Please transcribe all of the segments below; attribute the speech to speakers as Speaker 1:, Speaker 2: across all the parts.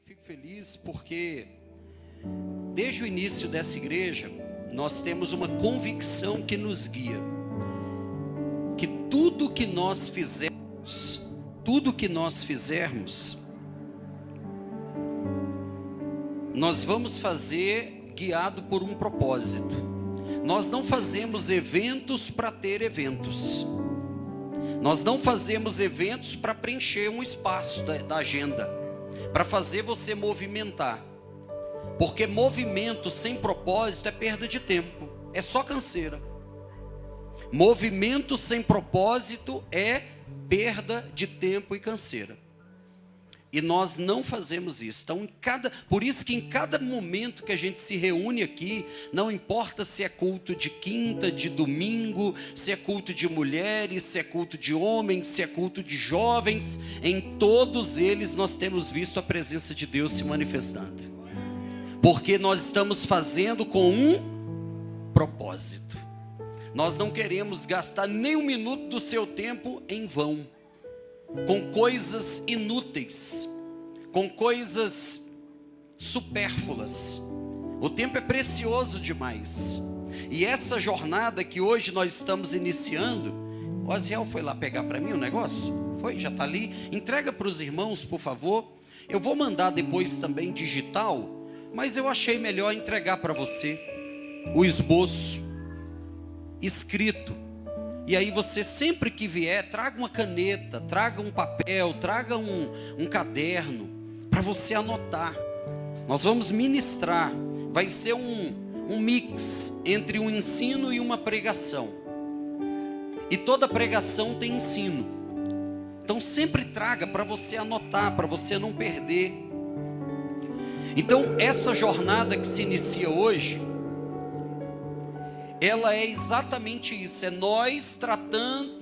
Speaker 1: fico feliz porque desde o início dessa igreja nós temos uma convicção que nos guia, que tudo que nós fizermos, nós vamos fazer guiado por um propósito. Nós não fazemos eventos para ter eventos. Nós não fazemos eventos para preencher um espaço da agenda, para fazer você movimentar. Porque movimento sem propósito é perda de tempo, é só canseira. Movimento sem propósito é perda de tempo e canseira. E nós não fazemos isso. Então, por isso que em cada momento que a gente se reúne aqui, não importa se é culto de quinta, de domingo, se é culto de mulheres, se é culto de homens, se é culto de jovens, em todos eles nós temos visto a presença de Deus se manifestando. Porque nós estamos fazendo com um propósito. Nós não queremos gastar nem um minuto do seu tempo em vão, com coisas inúteis, com coisas supérfluas. O tempo é precioso demais. E essa jornada que hoje nós estamos iniciando, o Aziel foi lá pegar para mim o negócio? Foi? Já está ali? Entrega para os irmãos, por favor. Eu vou mandar depois também digital, mas eu achei melhor entregar para você o esboço escrito. E aí você sempre que vier, traga uma caneta, traga um papel, traga um caderno, para você anotar. Nós vamos ministrar, vai ser um mix entre um ensino e uma pregação. E toda pregação tem ensino. Então sempre traga para você anotar, para você não perder. Então essa jornada que se inicia hoje, ela é exatamente isso,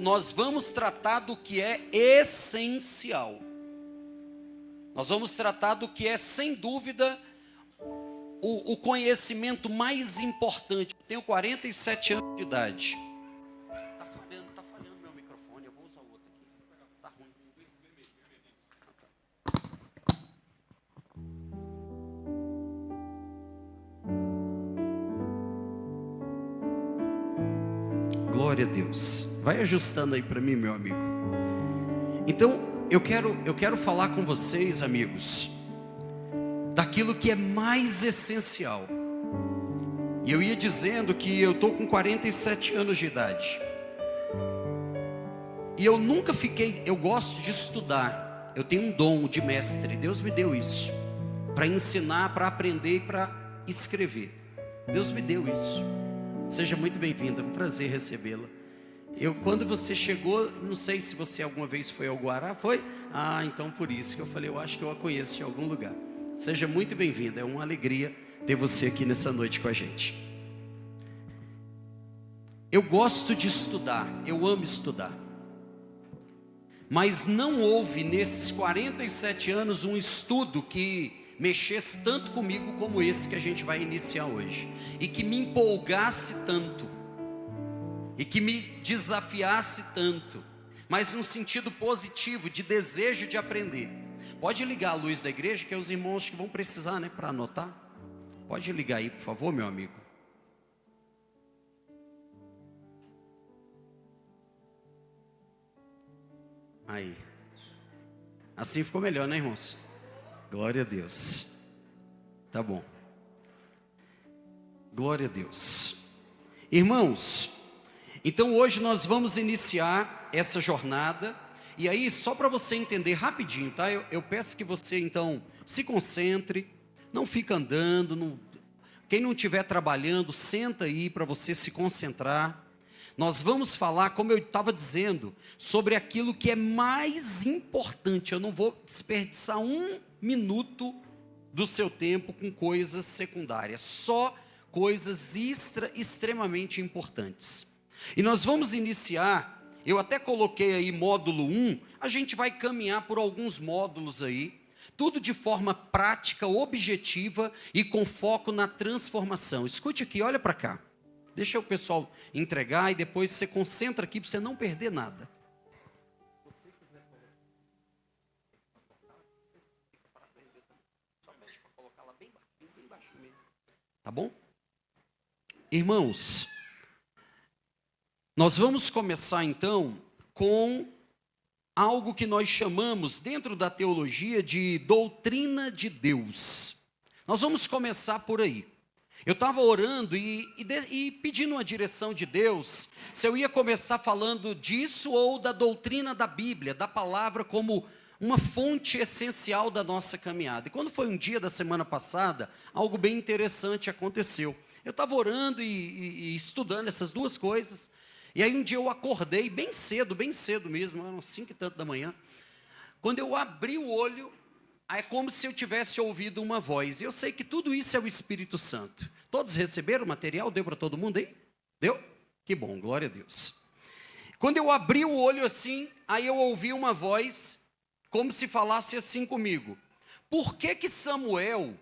Speaker 1: nós vamos tratar do que é essencial. Nós vamos tratar do que é, sem dúvida, o conhecimento mais importante. Eu tenho 47 anos de idade. Tá falhando meu microfone, eu vou usar o outro aqui. Tá ruim. Glória a Deus. Vai ajustando aí para mim, meu amigo. Então, eu quero falar com vocês, amigos, daquilo que é mais essencial. E eu ia dizendo que eu estou com 47 anos de idade. E eu gosto de estudar. Eu tenho um dom de mestre. Deus me deu isso. Para ensinar, para aprender e para escrever. Deus me deu isso. Seja muito bem-vinda, é um prazer recebê-la. Quando você chegou, não sei se você alguma vez foi ao Guará, foi? Ah, então por isso que eu falei, eu acho que eu a conheço de algum lugar. Seja muito bem-vinda, é uma alegria ter você aqui nessa noite com a gente. Eu gosto de estudar, eu amo estudar. Mas não houve nesses 47 anos um estudo que mexesse tanto comigo como esse que a gente vai iniciar hoje, e que me empolgasse tanto, e que me desafiasse tanto, mas num sentido positivo, de desejo de aprender. Pode ligar a luz da igreja, que é os irmãos que vão precisar, né, para anotar. Pode ligar aí, por favor, meu amigo. Aí, assim ficou melhor, né, irmãos? Glória a Deus. Tá bom. Glória a Deus. Irmãos, então hoje nós vamos iniciar essa jornada. E aí, só para você entender rapidinho, tá? Eu peço que você então se concentre, não fica andando. Quem não estiver trabalhando, senta aí para você se concentrar. Nós vamos falar, como eu estava dizendo, sobre aquilo que é mais importante. Eu não vou desperdiçar um minuto do seu tempo com coisas secundárias, só coisas extremamente importantes. E nós vamos iniciar, eu até coloquei aí módulo 1, a gente vai caminhar por alguns módulos aí, tudo de forma prática, objetiva e com foco na transformação. Escute aqui, olha para cá. Deixa o pessoal entregar e depois você concentra aqui para você não perder nada. Tá bom? Irmãos, nós vamos começar então com algo que nós chamamos dentro da teologia de doutrina de Deus. Nós vamos começar por aí. Eu estava orando e pedindo uma direção de Deus, se eu ia começar falando disso ou da doutrina da Bíblia, da palavra como uma fonte essencial da nossa caminhada. E quando foi um dia da semana passada, algo bem interessante aconteceu. Eu estava orando e estudando essas duas coisas, e aí um dia eu acordei bem cedo mesmo, eram 5 e tanto da manhã. Quando eu abri o olho, é como se eu tivesse ouvido uma voz. E eu sei que tudo isso é o Espírito Santo. Todos receberam o material? Deu para todo mundo aí? Deu? Que bom, glória a Deus. Quando eu abri o olho assim, aí eu ouvi uma voz, como se falasse assim comigo. Por que Samuel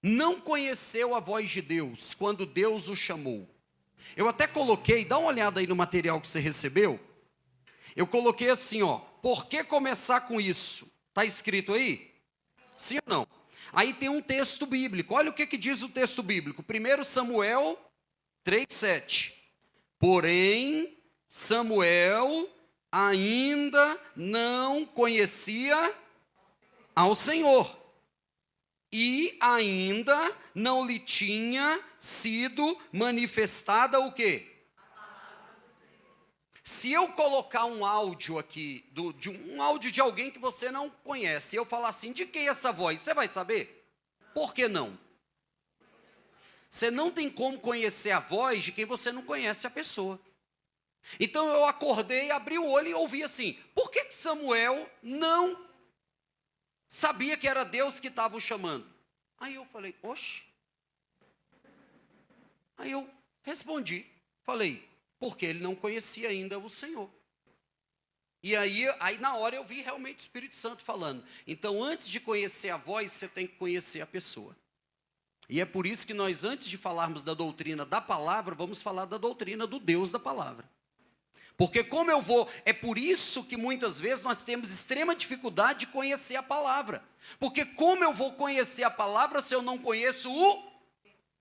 Speaker 1: não conheceu a voz de Deus quando Deus o chamou? Eu até coloquei, dá uma olhada aí no material que você recebeu. Eu coloquei assim, ó, por que começar com isso? Está escrito aí? Sim ou não? Aí tem um texto bíblico. Olha o que diz o texto bíblico. 1 Samuel 3,7. Porém, Samuel ainda não conhecia ao Senhor. E ainda não lhe tinha sido manifestada o quê? Se eu colocar um áudio aqui, um áudio de alguém que você não conhece, e eu falar assim, de quem é essa voz? Você vai saber? Por que não? Você não tem como conhecer a voz de quem você não conhece a pessoa. Então eu acordei, abri o olho e ouvi assim, por que Samuel não sabia que era Deus que estava o chamando? Aí eu falei, oxe. Aí eu respondi, falei, porque ele não conhecia ainda o Senhor. E aí na hora eu vi realmente o Espírito Santo falando. Então, antes de conhecer a voz, você tem que conhecer a pessoa. E é por isso que nós, antes de falarmos da doutrina da palavra, vamos falar da doutrina do Deus da palavra. Porque é por isso que muitas vezes nós temos extrema dificuldade de conhecer a palavra. Porque como eu vou conhecer a palavra se eu não conheço o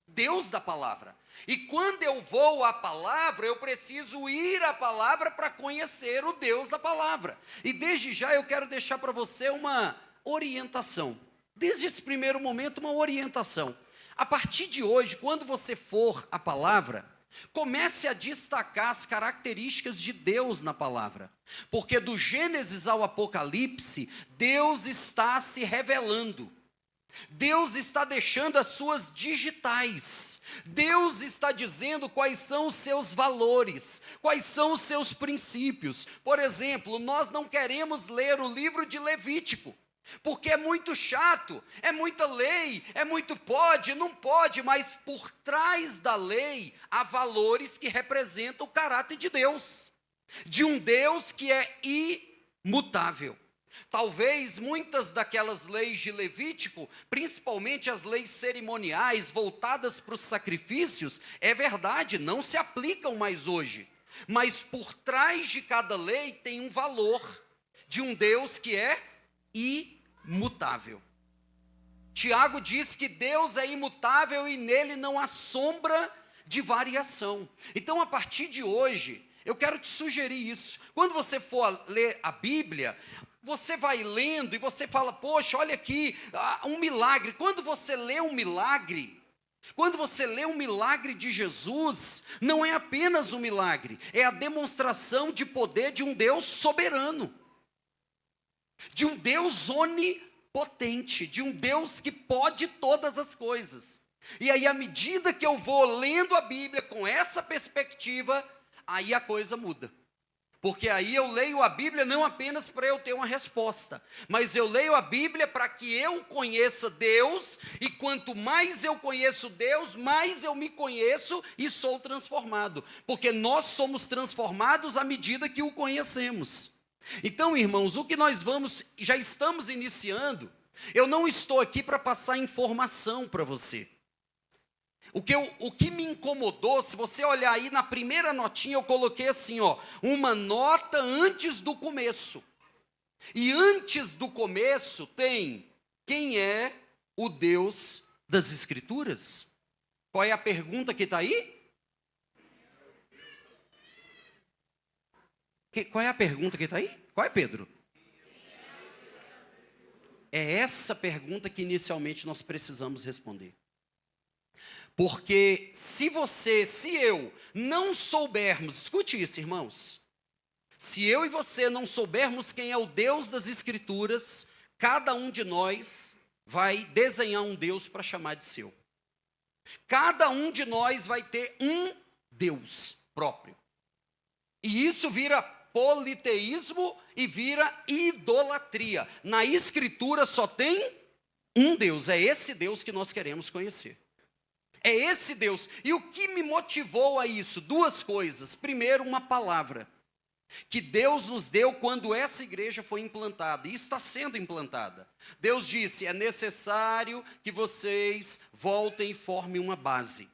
Speaker 1: Deus da palavra? E quando eu vou à palavra, eu preciso ir à palavra para conhecer o Deus da palavra. E desde já eu quero deixar para você uma orientação. Desde esse primeiro momento, uma orientação. A partir de hoje, quando você for à palavra, comece a destacar as características de Deus na palavra. Porque do Gênesis ao Apocalipse, Deus está se revelando. Deus está deixando as suas digitais. Deus está dizendo quais são os seus valores, quais são os seus princípios. Por exemplo, nós não queremos ler o livro de Levítico, porque é muito chato, é muita lei, é muito pode, não pode, mas por trás da lei há valores que representam o caráter de Deus, de um Deus que é imutável. Talvez muitas daquelas leis de Levítico, principalmente as leis cerimoniais voltadas para os sacrifícios, é verdade, não se aplicam mais hoje. Mas por trás de cada lei tem um valor de um Deus que é imutável. Tiago diz que Deus é imutável e nele não há sombra de variação. Então, a partir de hoje, eu quero te sugerir isso. Quando você for ler a Bíblia, você vai lendo e você fala, poxa, olha aqui, um milagre. Quando você lê um milagre de Jesus, não é apenas um milagre, é a demonstração de poder de um Deus soberano, de um Deus onipotente, de um Deus que pode todas as coisas. E aí, à medida que eu vou lendo a Bíblia com essa perspectiva, aí a coisa muda. Porque aí eu leio a Bíblia não apenas para eu ter uma resposta, mas eu leio a Bíblia para que eu conheça Deus, e quanto mais eu conheço Deus, mais eu me conheço e sou transformado. Porque nós somos transformados à medida que o conhecemos. Então, irmãos, o que nós já estamos iniciando, eu não estou aqui para passar informação para você. O que me incomodou, se você olhar aí na primeira notinha, eu coloquei assim, ó, uma nota antes do começo. E antes do começo tem quem é o Deus das Escrituras? Qual é a pergunta que está aí? Qual é a pergunta que está aí? Qual é, Pedro? É essa pergunta que inicialmente nós precisamos responder. Porque se eu não soubermos, escute isso, irmãos. Se eu e você não soubermos quem é o Deus das Escrituras, cada um de nós vai desenhar um Deus para chamar de seu. Cada um de nós vai ter um Deus próprio. E isso vira politeísmo e vira idolatria. Na Escritura só tem um Deus, é esse Deus que nós queremos conhecer. É esse Deus. E o que me motivou a isso? Duas coisas. Primeiro, uma palavra que Deus nos deu quando essa igreja foi implantada, e está sendo implantada. Deus disse, é necessário que vocês voltem e formem uma base.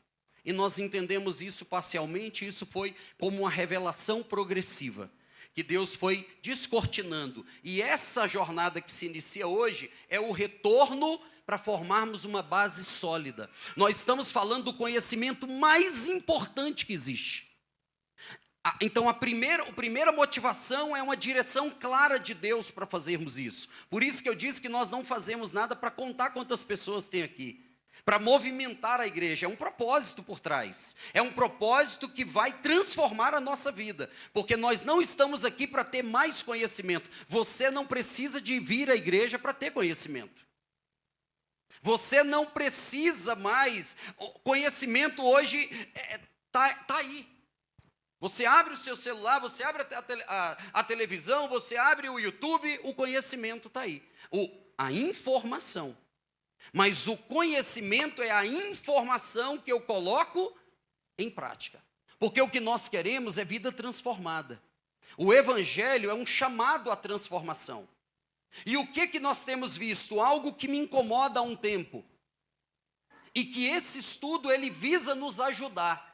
Speaker 1: E nós entendemos isso parcialmente, isso foi como uma revelação progressiva, que Deus foi descortinando. E essa jornada que se inicia hoje é o retorno para formarmos uma base sólida. Nós estamos falando do conhecimento mais importante que existe. Então, a primeira motivação é uma direção clara de Deus para fazermos isso. Por isso que eu disse que nós não fazemos nada para contar quantas pessoas tem aqui, para movimentar a igreja. É um propósito por trás. É um propósito que vai transformar a nossa vida, porque nós não estamos aqui para ter mais conhecimento. Você não precisa de vir à igreja para ter conhecimento. Você não precisa mais. O conhecimento hoje está aí. Você abre o seu celular, você abre a televisão, você abre o YouTube, o conhecimento está aí. A informação. Mas o conhecimento é a informação que eu coloco em prática. Porque o que nós queremos é vida transformada. O Evangelho é um chamado à transformação. E o que nós temos visto? Algo que me incomoda há um tempo. E que esse estudo ele visa nos ajudar.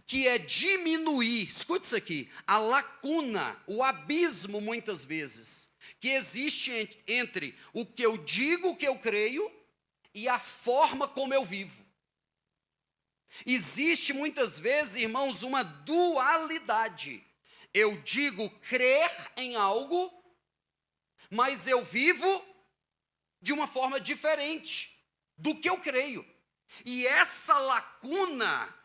Speaker 1: Que é diminuir, escute isso aqui, a lacuna, o abismo muitas vezes, que existe entre o que eu digo, o que eu creio, e a forma como eu vivo. Existe muitas vezes, irmãos, uma dualidade. Eu digo crer em algo, mas eu vivo de uma forma diferente do que eu creio. E essa lacuna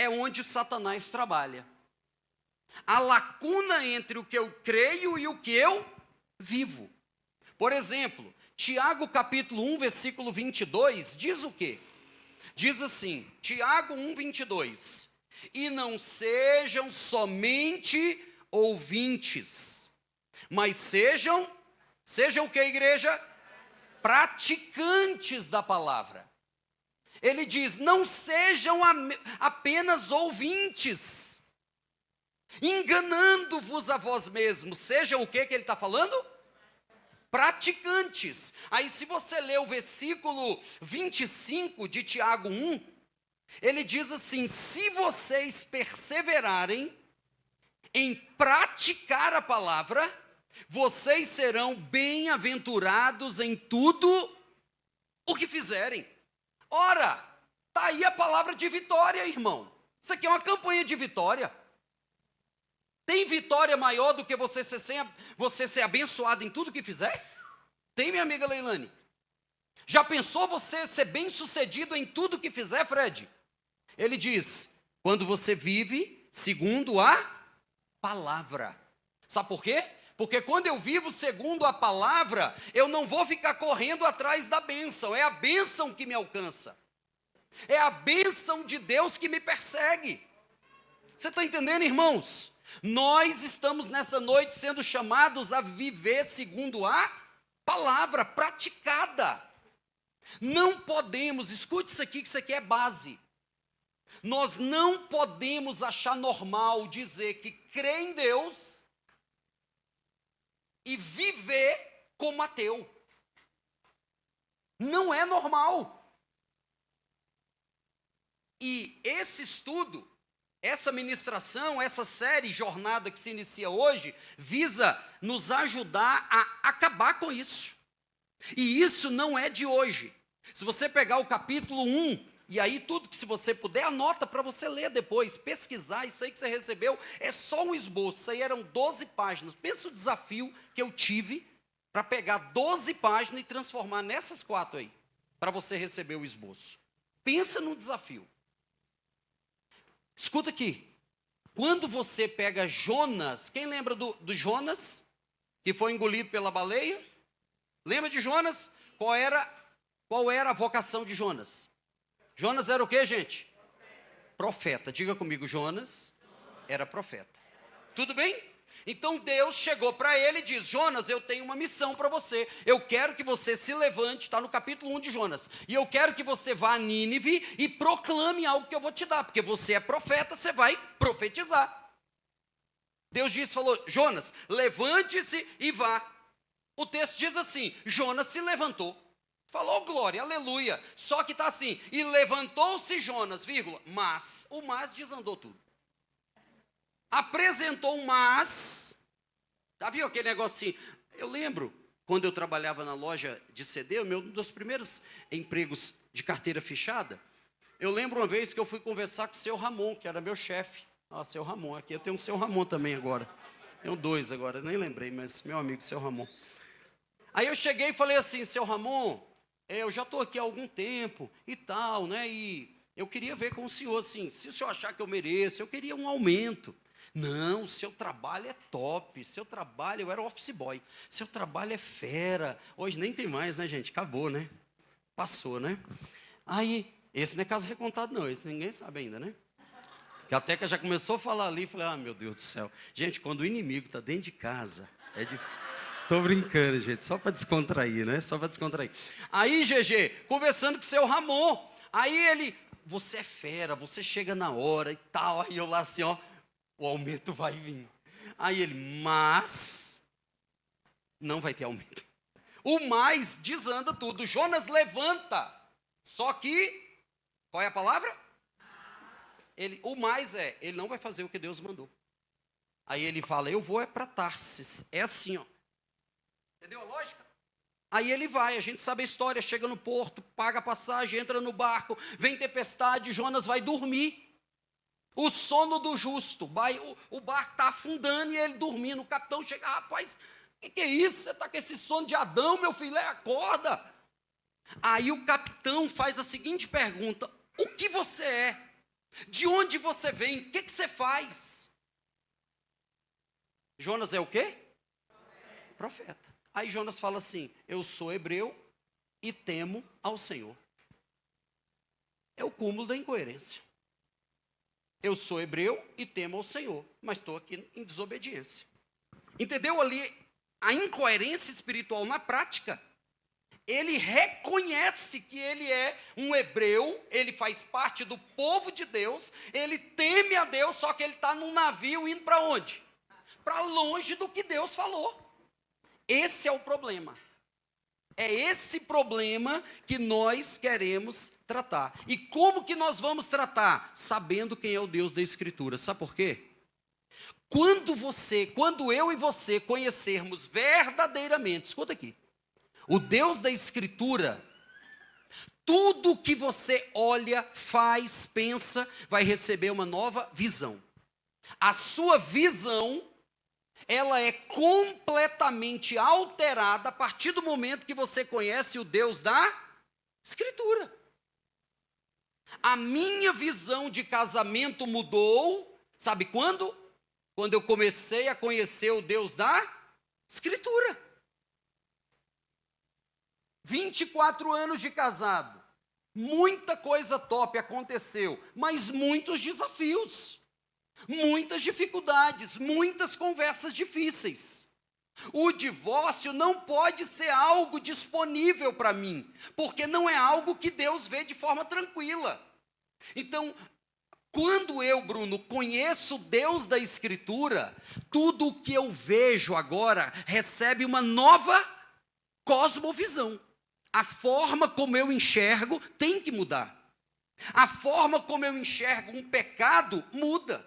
Speaker 1: é onde Satanás trabalha. A lacuna entre o que eu creio e o que eu vivo. Por exemplo, Tiago capítulo 1, versículo 22, diz o quê? Diz assim, Tiago 1, 22. E não sejam somente ouvintes, mas sejam o que, igreja? Praticantes da palavra. Ele diz, não sejam apenas ouvintes, enganando-vos a vós mesmos. Sejam o que ele está falando? Praticantes. Aí se você ler o versículo 25 de Tiago 1, ele diz assim, se vocês perseverarem em praticar a palavra, vocês serão bem-aventurados em tudo o que fizerem. Ora, está aí a palavra de vitória, irmão. Isso aqui é uma campanha de vitória. Tem vitória maior do que você ser abençoado em tudo que fizer? Tem, minha amiga Leilane? Já pensou você ser bem-sucedido em tudo que fizer, Fred? Ele diz, quando você vive segundo a palavra. Sabe por quê? Porque quando eu vivo segundo a palavra, eu não vou ficar correndo atrás da bênção. É a bênção que me alcança. É a bênção de Deus que me persegue. Você está entendendo, irmãos? Nós estamos nessa noite sendo chamados a viver segundo a palavra praticada. Não podemos, escute isso aqui, que isso aqui é base. Nós não podemos achar normal dizer que crê em Deus e viver como ateu. Não é normal. E esse estudo, essa ministração, essa série, jornada que se inicia hoje, visa nos ajudar a acabar com isso. E isso não é de hoje. Se você pegar o capítulo 1, e aí tudo que se você puder, anota para você ler depois, pesquisar, isso aí que você recebeu é só um esboço, isso aí eram 12 páginas. Pensa o desafio que eu tive para pegar 12 páginas e transformar nessas 4 aí, para você receber o esboço. Pensa no desafio. Escuta aqui, quando você pega Jonas, quem lembra do Jonas, que foi engolido pela baleia? Lembra de Jonas? Qual era a vocação de Jonas? Jonas era o quê, gente? Profeta. Diga comigo, Jonas era profeta. Tudo bem? Então Deus chegou para ele e diz: Jonas, eu tenho uma missão para você. Eu quero que você se levante, está no capítulo 1 de Jonas. E eu quero que você vá a Nínive e proclame algo que eu vou te dar. Porque você é profeta, você vai profetizar. Deus falou: Jonas, levante-se e vá. O texto diz assim: Jonas se levantou. Falou glória, aleluia. Só que está assim: e levantou-se Jonas, vírgula, mas. O mas desandou tudo. Apresentou um mas. Já viu aquele negócio assim? Eu lembro, quando eu trabalhava na loja de CD, um dos primeiros empregos de carteira fechada, eu lembro uma vez que eu fui conversar com o seu Ramon, que era meu chefe. Seu Ramon, aqui eu tenho um seu Ramon também agora. Tenho 2 agora, nem lembrei, mas meu amigo, seu Ramon. Aí eu cheguei e falei assim: seu Ramon, eu já estou aqui há algum tempo e tal, né? E eu queria ver com o senhor, assim, se o senhor achar que eu mereço, eu queria um aumento. Não, seu trabalho é top, seu trabalho, eu era office boy, seu trabalho é fera. Hoje nem tem mais, né, gente? Acabou, né? Passou, né? Aí, esse não é caso recontado não, esse ninguém sabe ainda, né? Que a Teca já começou a falar ali, falei: meu Deus do céu. Gente, quando o inimigo está dentro de casa, é difícil. Tô brincando, gente, só para descontrair, né? Só para descontrair. Aí, GG, conversando com o seu Ramon, aí ele: você é fera, você chega na hora e tal. Aí eu lá assim, ó, o aumento vai vir. Aí ele: mas não vai ter aumento. O mais desanda tudo. Jonas levanta. Só que, qual é a palavra? O mais ele não vai fazer o que Deus mandou. Aí ele fala: eu vou para Tarsis. É assim, ó. Entendeu a lógica? Aí ele vai, a gente sabe a história, chega no porto, paga a passagem, entra no barco, vem tempestade, Jonas vai dormir. O sono do justo, o barco está afundando e ele dormindo. O capitão chega: rapaz, o que é isso? Você está com esse sono de Adão, meu filho? Acorda. Aí o capitão faz a seguinte pergunta: o que você é? De onde você vem? O que você faz? Jonas é o quê? Profeta. Aí Jonas fala assim: eu sou hebreu e temo ao Senhor. É o cúmulo da incoerência. Eu sou hebreu e temo ao Senhor, mas estou aqui em desobediência. Entendeu ali a incoerência espiritual na prática? Ele reconhece que ele é um hebreu, ele faz parte do povo de Deus, ele teme a Deus, só que ele está num navio indo para onde? Para longe do que Deus falou. Esse é o problema. É esse problema que nós queremos tratar. E como que nós vamos tratar? Sabendo quem é o Deus da Escritura. Sabe por quê? Quando eu e você conhecermos verdadeiramente, escuta aqui, o Deus da Escritura, tudo que você olha, faz, pensa, vai receber uma nova visão. A sua visão, ela é completamente alterada a partir do momento que você conhece o Deus da Escritura. A minha visão de casamento mudou, sabe quando? Quando eu comecei a conhecer o Deus da Escritura. 24 anos de casado, muita coisa top aconteceu, mas muitos desafios, muitas dificuldades, muitas conversas difíceis. O divórcio não pode ser algo disponível para mim, porque não é algo que Deus vê de forma tranquila. Então, quando eu, Bruno, conheço Deus da Escritura, tudo o que eu vejo agora recebe uma nova cosmovisão. A forma como eu enxergo tem que mudar. A forma como eu enxergo um pecado muda.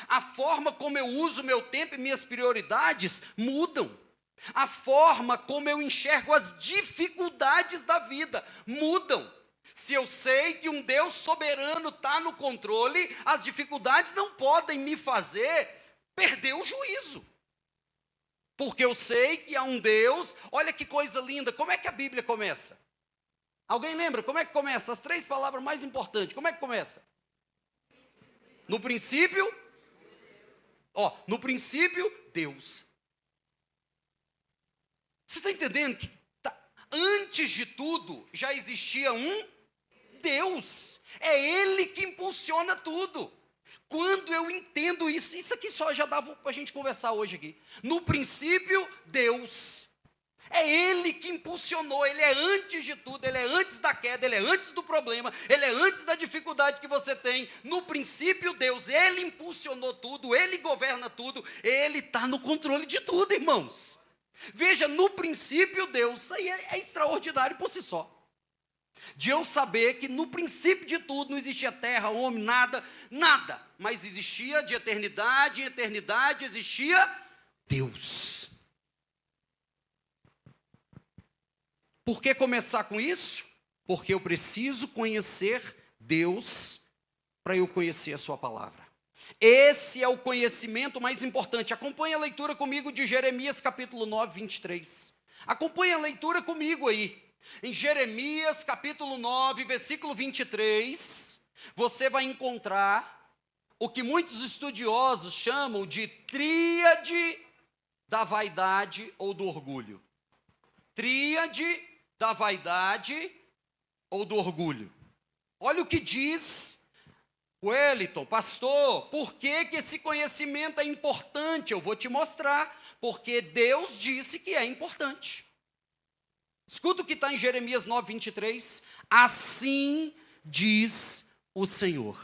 Speaker 1: A forma como eu uso meu tempo e minhas prioridades mudam. A forma como eu enxergo as dificuldades da vida mudam. Se eu sei que um Deus soberano está no controle, as dificuldades não podem me fazer perder o juízo. Porque eu sei que há um Deus. Olha que coisa linda, como é que a Bíblia começa? Alguém lembra como é que começa? As 3 palavras mais importantes, como é que começa? No princípio, no princípio, Deus. Você está entendendo que antes de tudo já existia um Deus? É Ele que impulsiona tudo. Quando eu entendo isso aqui só já dava para a gente conversar hoje aqui. No princípio, Deus. É Ele que impulsionou, Ele é antes de tudo, Ele é antes da queda, Ele é antes do problema, Ele é antes da dificuldade que você tem. No princípio, Deus, Ele impulsionou tudo, Ele governa tudo, Ele está no controle de tudo, irmãos. Veja, no princípio, Deus, isso aí é extraordinário por si só. De eu saber que no princípio de tudo não existia terra, homem, nada, mas existia de eternidade em eternidade, existia Deus. Por que começar com isso? Porque eu preciso conhecer Deus para eu conhecer a sua palavra. Esse é o conhecimento mais importante. Acompanhe a leitura comigo de Jeremias capítulo 9, 23. Acompanhe a leitura comigo aí. Em Jeremias capítulo 9, versículo 23, você vai encontrar o que muitos estudiosos chamam de tríade da vaidade ou do orgulho. Tríade da vaidade ou do orgulho. Olha o que diz Wellington, pastor, por que esse conhecimento é importante? Eu vou te mostrar, porque Deus disse que é importante. Escuta o que está em Jeremias 9, 23. Assim diz o Senhor.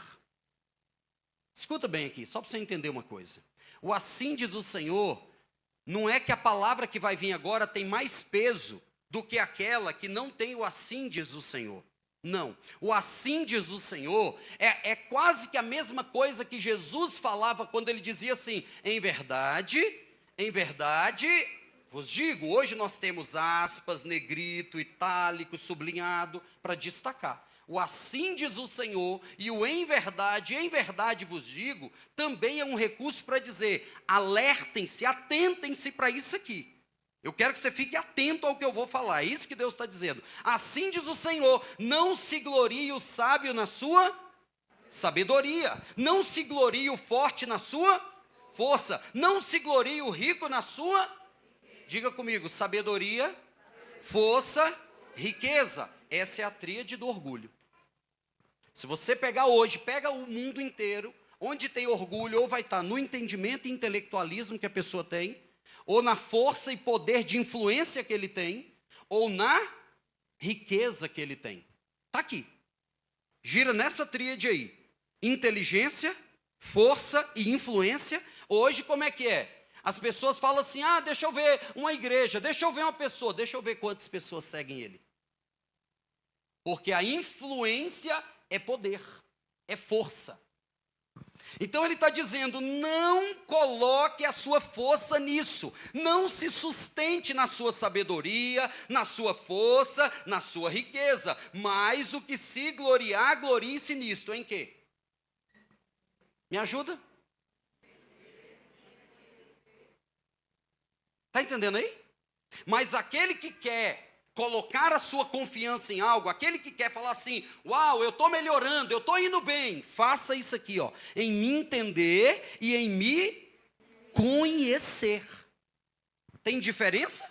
Speaker 1: Escuta bem aqui, só para você entender uma coisa. O assim diz o Senhor, não é que a palavra que vai vir agora tem mais peso do que aquela que não tem o assim diz o Senhor. Não, o assim diz o Senhor é quase que a mesma coisa que Jesus falava quando ele dizia assim, em verdade, vos digo, hoje nós temos aspas, negrito, itálico, sublinhado, para destacar. O assim diz o Senhor e o em verdade vos digo, também é um recurso para dizer, alertem-se, atentem-se para isso aqui. Eu quero que você fique atento ao que eu vou falar, é isso que Deus está dizendo. Assim diz o Senhor, não se glorie o sábio na sua sabedoria, não se glorie o forte na sua força, não se glorie o rico na sua, diga comigo, sabedoria, força, riqueza. Essa é a tríade do orgulho. Se você pegar hoje, pega o mundo inteiro, onde tem orgulho, ou vai estar no entendimento e intelectualismo que a pessoa tem, ou na força e poder de influência que ele tem, ou na riqueza que ele tem. Está aqui. Gira nessa tríade aí. Inteligência, força e influência. Hoje como é que é? As pessoas falam assim, deixa eu ver uma igreja, deixa eu ver uma pessoa, deixa eu ver quantas pessoas seguem ele. Porque a influência é poder, é força. Então ele está dizendo, não coloque a sua força nisso, não se sustente na sua sabedoria, na sua força, na sua riqueza, mas o que se gloriar, glorie-se nisto, em quê? Me ajuda? Está entendendo aí? Mas aquele que quer colocar a sua confiança em algo, aquele que quer falar assim, uau, eu estou melhorando, eu estou indo bem, faça isso aqui, em me entender e em me conhecer. Tem diferença?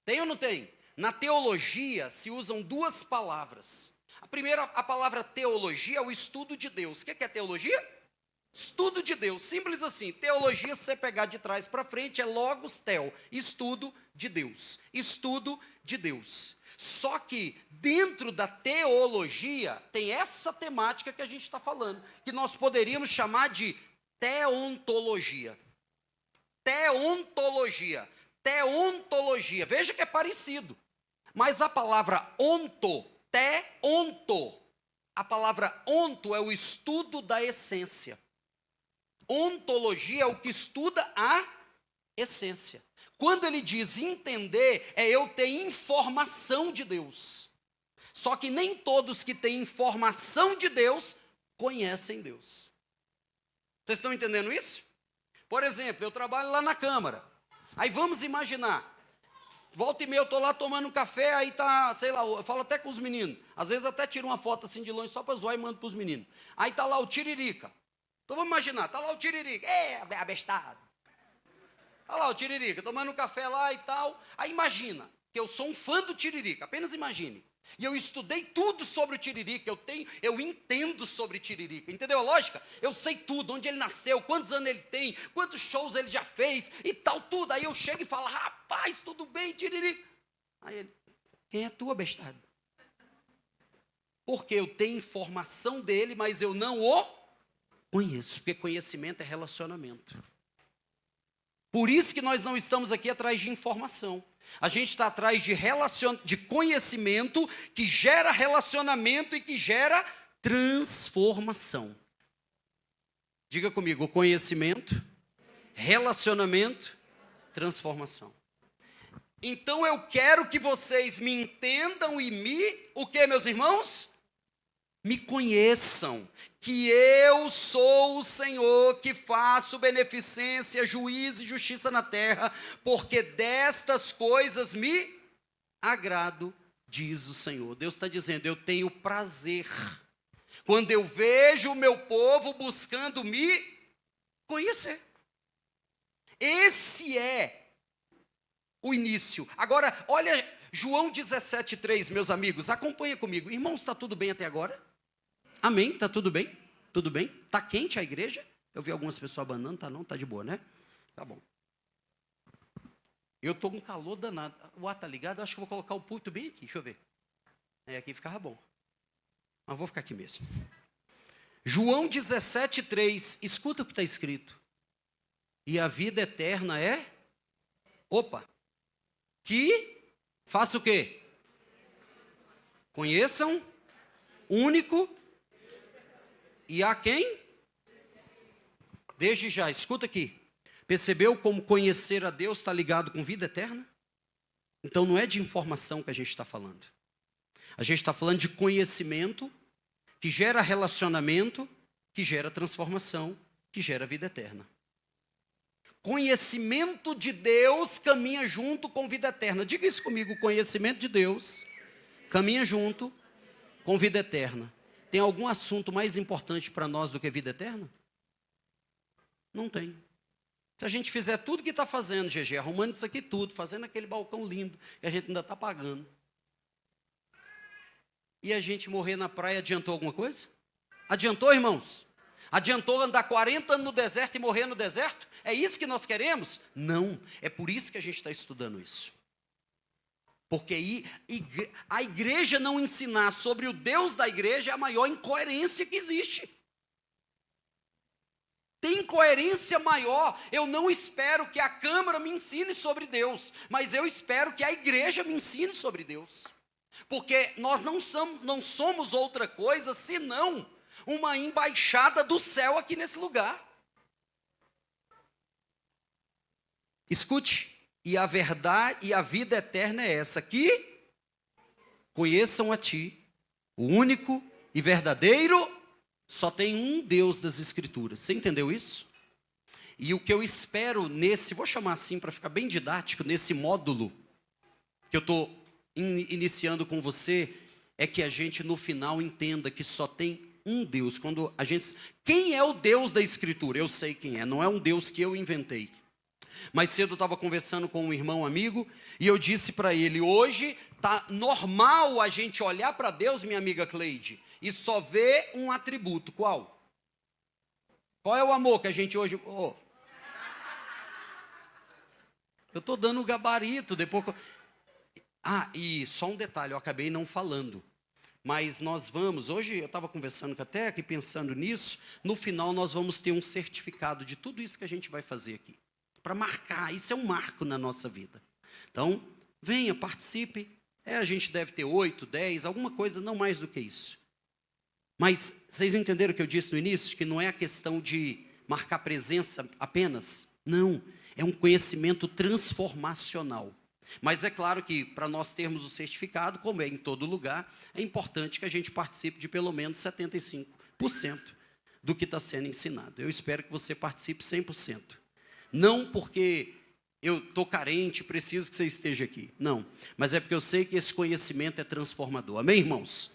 Speaker 1: Tem ou não tem? Na teologia se usam 2 palavras. A primeira, a palavra teologia é o estudo de Deus. O que é teologia? Estudo de Deus, simples assim. Teologia, se você pegar de trás para frente, é logos theo, estudo de Deus. Estudo de Deus. Só que dentro da teologia tem essa temática que a gente está falando, que nós poderíamos chamar de teontologia. Teontologia. Teontologia. Veja que é parecido. Mas a palavra onto, a palavra onto é o estudo da essência. Ontologia é o que estuda a essência. Quando ele diz entender, é eu ter informação de Deus. Só que nem todos que têm informação de Deus conhecem Deus. Vocês estão entendendo isso? Por exemplo, eu trabalho lá na Câmara. Aí vamos imaginar, volta e meia eu estou lá tomando um café, aí tá, sei lá, eu falo até com os meninos. Às vezes até tiro uma foto assim de longe só para zoar e mando para os meninos. Aí tá lá o Tiririca. Então vamos imaginar, tá lá o Tiririca. Abestado. Tá lá o Tiririca, tomando um café lá e tal. Aí imagina, que eu sou um fã do Tiririca, apenas imagine. E eu estudei tudo sobre o Tiririca, eu entendo sobre Tiririca, entendeu a lógica? Eu sei tudo, onde ele nasceu, quantos anos ele tem, quantos shows ele já fez e tal, tudo. Aí eu chego e falo, rapaz, tudo bem, Tiririca? Aí ele, quem é tu, abestado? Porque eu tenho informação dele, mas eu não o conheço, porque conhecimento é relacionamento. Por isso que nós não estamos aqui atrás de informação. A gente está atrás de conhecimento que gera relacionamento e que gera transformação. Diga comigo, conhecimento, relacionamento, transformação. Então eu quero que vocês me entendam e o que, meus irmãos? Me conheçam, que eu sou o Senhor que faço beneficência, juízo e justiça na terra, porque destas coisas me agrado, diz o Senhor. Deus está dizendo, eu tenho prazer, quando eu vejo o meu povo buscando me conhecer. Esse é o início. Agora, olha, João 17,3, meus amigos, acompanha comigo. Irmãos, está tudo bem até agora? Amém? Está tudo bem? Tudo bem? Está quente a igreja? Eu vi algumas pessoas abanando, tá não? Está de boa, né? Tá bom. Eu estou com calor danado. O ar está ligado? Eu acho que vou colocar o púlpito bem aqui, deixa eu ver. Aqui ficava bom. Mas vou ficar aqui mesmo. João 17,3, escuta o que está escrito. E a vida eterna é? Que faça o quê? Conheçam, único, e a quem? Desde já, escuta aqui. Percebeu como conhecer a Deus está ligado com vida eterna? Então não é de informação que a gente está falando. A gente está falando de conhecimento, que gera relacionamento, que gera transformação, que gera vida eterna. Conhecimento de Deus caminha junto com vida eterna. Diga isso comigo, conhecimento de Deus caminha junto com vida eterna. Tem algum assunto mais importante para nós do que vida eterna? Não tem. Se a gente fizer tudo que está fazendo, GG, arrumando isso aqui tudo, fazendo aquele balcão lindo, que a gente ainda está pagando, e a gente morrer na praia, adiantou alguma coisa? Adiantou, irmãos? Adiantou andar 40 anos no deserto e morrer no deserto? É isso que nós queremos? Não, é por isso que a gente está estudando isso. Porque a igreja não ensinar sobre o Deus da igreja é a maior incoerência que existe. Tem incoerência maior. Eu não espero que a Câmara me ensine sobre Deus, mas eu espero que a igreja me ensine sobre Deus. Porque nós não somos outra coisa senão uma embaixada do céu aqui nesse lugar. Escute. E a verdade e a vida eterna é essa, que conheçam a ti, o único e verdadeiro, só tem um Deus das Escrituras. Você entendeu isso? E o que eu espero vou chamar assim para ficar bem didático, nesse módulo que eu estou iniciando com você, é que a gente no final entenda que só tem um Deus. Quem é o Deus da Escritura? Eu sei quem é, não é um Deus que eu inventei. Mais cedo eu estava conversando com um irmão amigo e eu disse para ele, hoje está normal a gente olhar para Deus, minha amiga Cleide, e só ver um atributo. Qual? Qual é o amor que a gente hoje... Eu estou dando o gabarito, depois... e só um detalhe, eu acabei não falando. Mas nós vamos, hoje eu estava conversando com a Teca e pensando nisso, no final nós vamos ter um certificado de tudo isso que a gente vai fazer aqui. Para marcar, isso é um marco na nossa vida. Então, venha, participe. A gente deve ter 8, 10, alguma coisa, não mais do que isso. Mas, vocês entenderam o que eu disse no início? Que não é a questão de marcar presença apenas? Não, É um conhecimento transformacional. Mas é claro que para nós termos o certificado, como é em todo lugar, é importante que a gente participe de pelo menos 75% do que está sendo ensinado. Eu espero que você participe 100%. Não porque eu estou carente, preciso que você esteja aqui. Não, mas é porque eu sei que esse conhecimento é transformador. Amém, irmãos?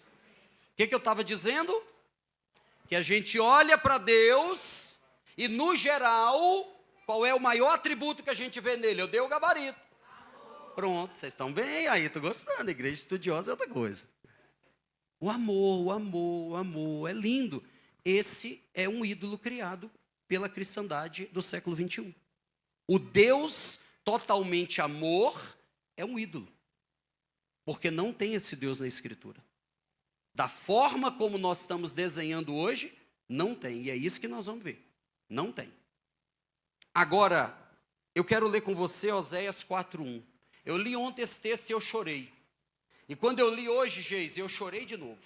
Speaker 1: O que eu estava dizendo? Que a gente olha para Deus e, no geral, qual é o maior atributo que a gente vê nele? Eu dei o gabarito. Pronto, vocês estão bem aí, estou gostando. A igreja estudiosa é outra coisa. O amor, o amor, o amor, é lindo. Esse é um ídolo criado pela cristandade do século 21. O Deus totalmente amor é um ídolo. Porque não tem esse Deus na Escritura. Da forma como nós estamos desenhando hoje, não tem. E é isso que nós vamos ver. Não tem. Agora, eu quero ler com você Oséias 4:1. Eu li ontem esse texto e eu chorei. E quando eu li hoje, Geise, eu chorei de novo.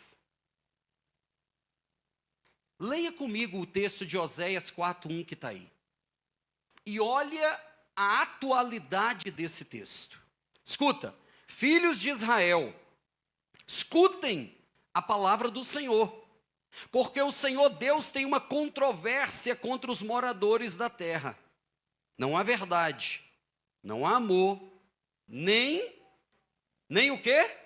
Speaker 1: Leia comigo o texto de Oséias 4:1 que está aí. E olha a atualidade desse texto. Escuta, filhos de Israel, escutem a palavra do Senhor. Porque o Senhor Deus tem uma controvérsia contra os moradores da terra. Não há verdade, não há amor, nem o quê?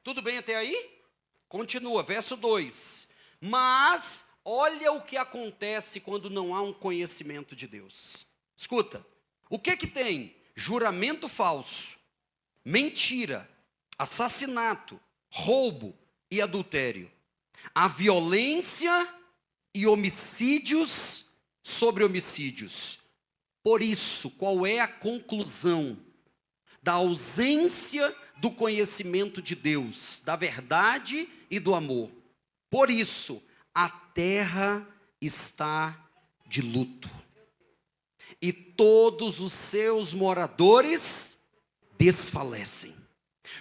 Speaker 1: Tudo bem até aí? Continua, verso 2. Mas olha o que acontece quando não há um conhecimento de Deus. Escuta, o que tem? Juramento falso, mentira, assassinato, roubo e adultério. A violência e homicídios sobre homicídios. Por isso, qual é a conclusão da ausência do conhecimento de Deus, da verdade e do amor? Por isso, a terra está de luto, e todos os seus moradores desfalecem,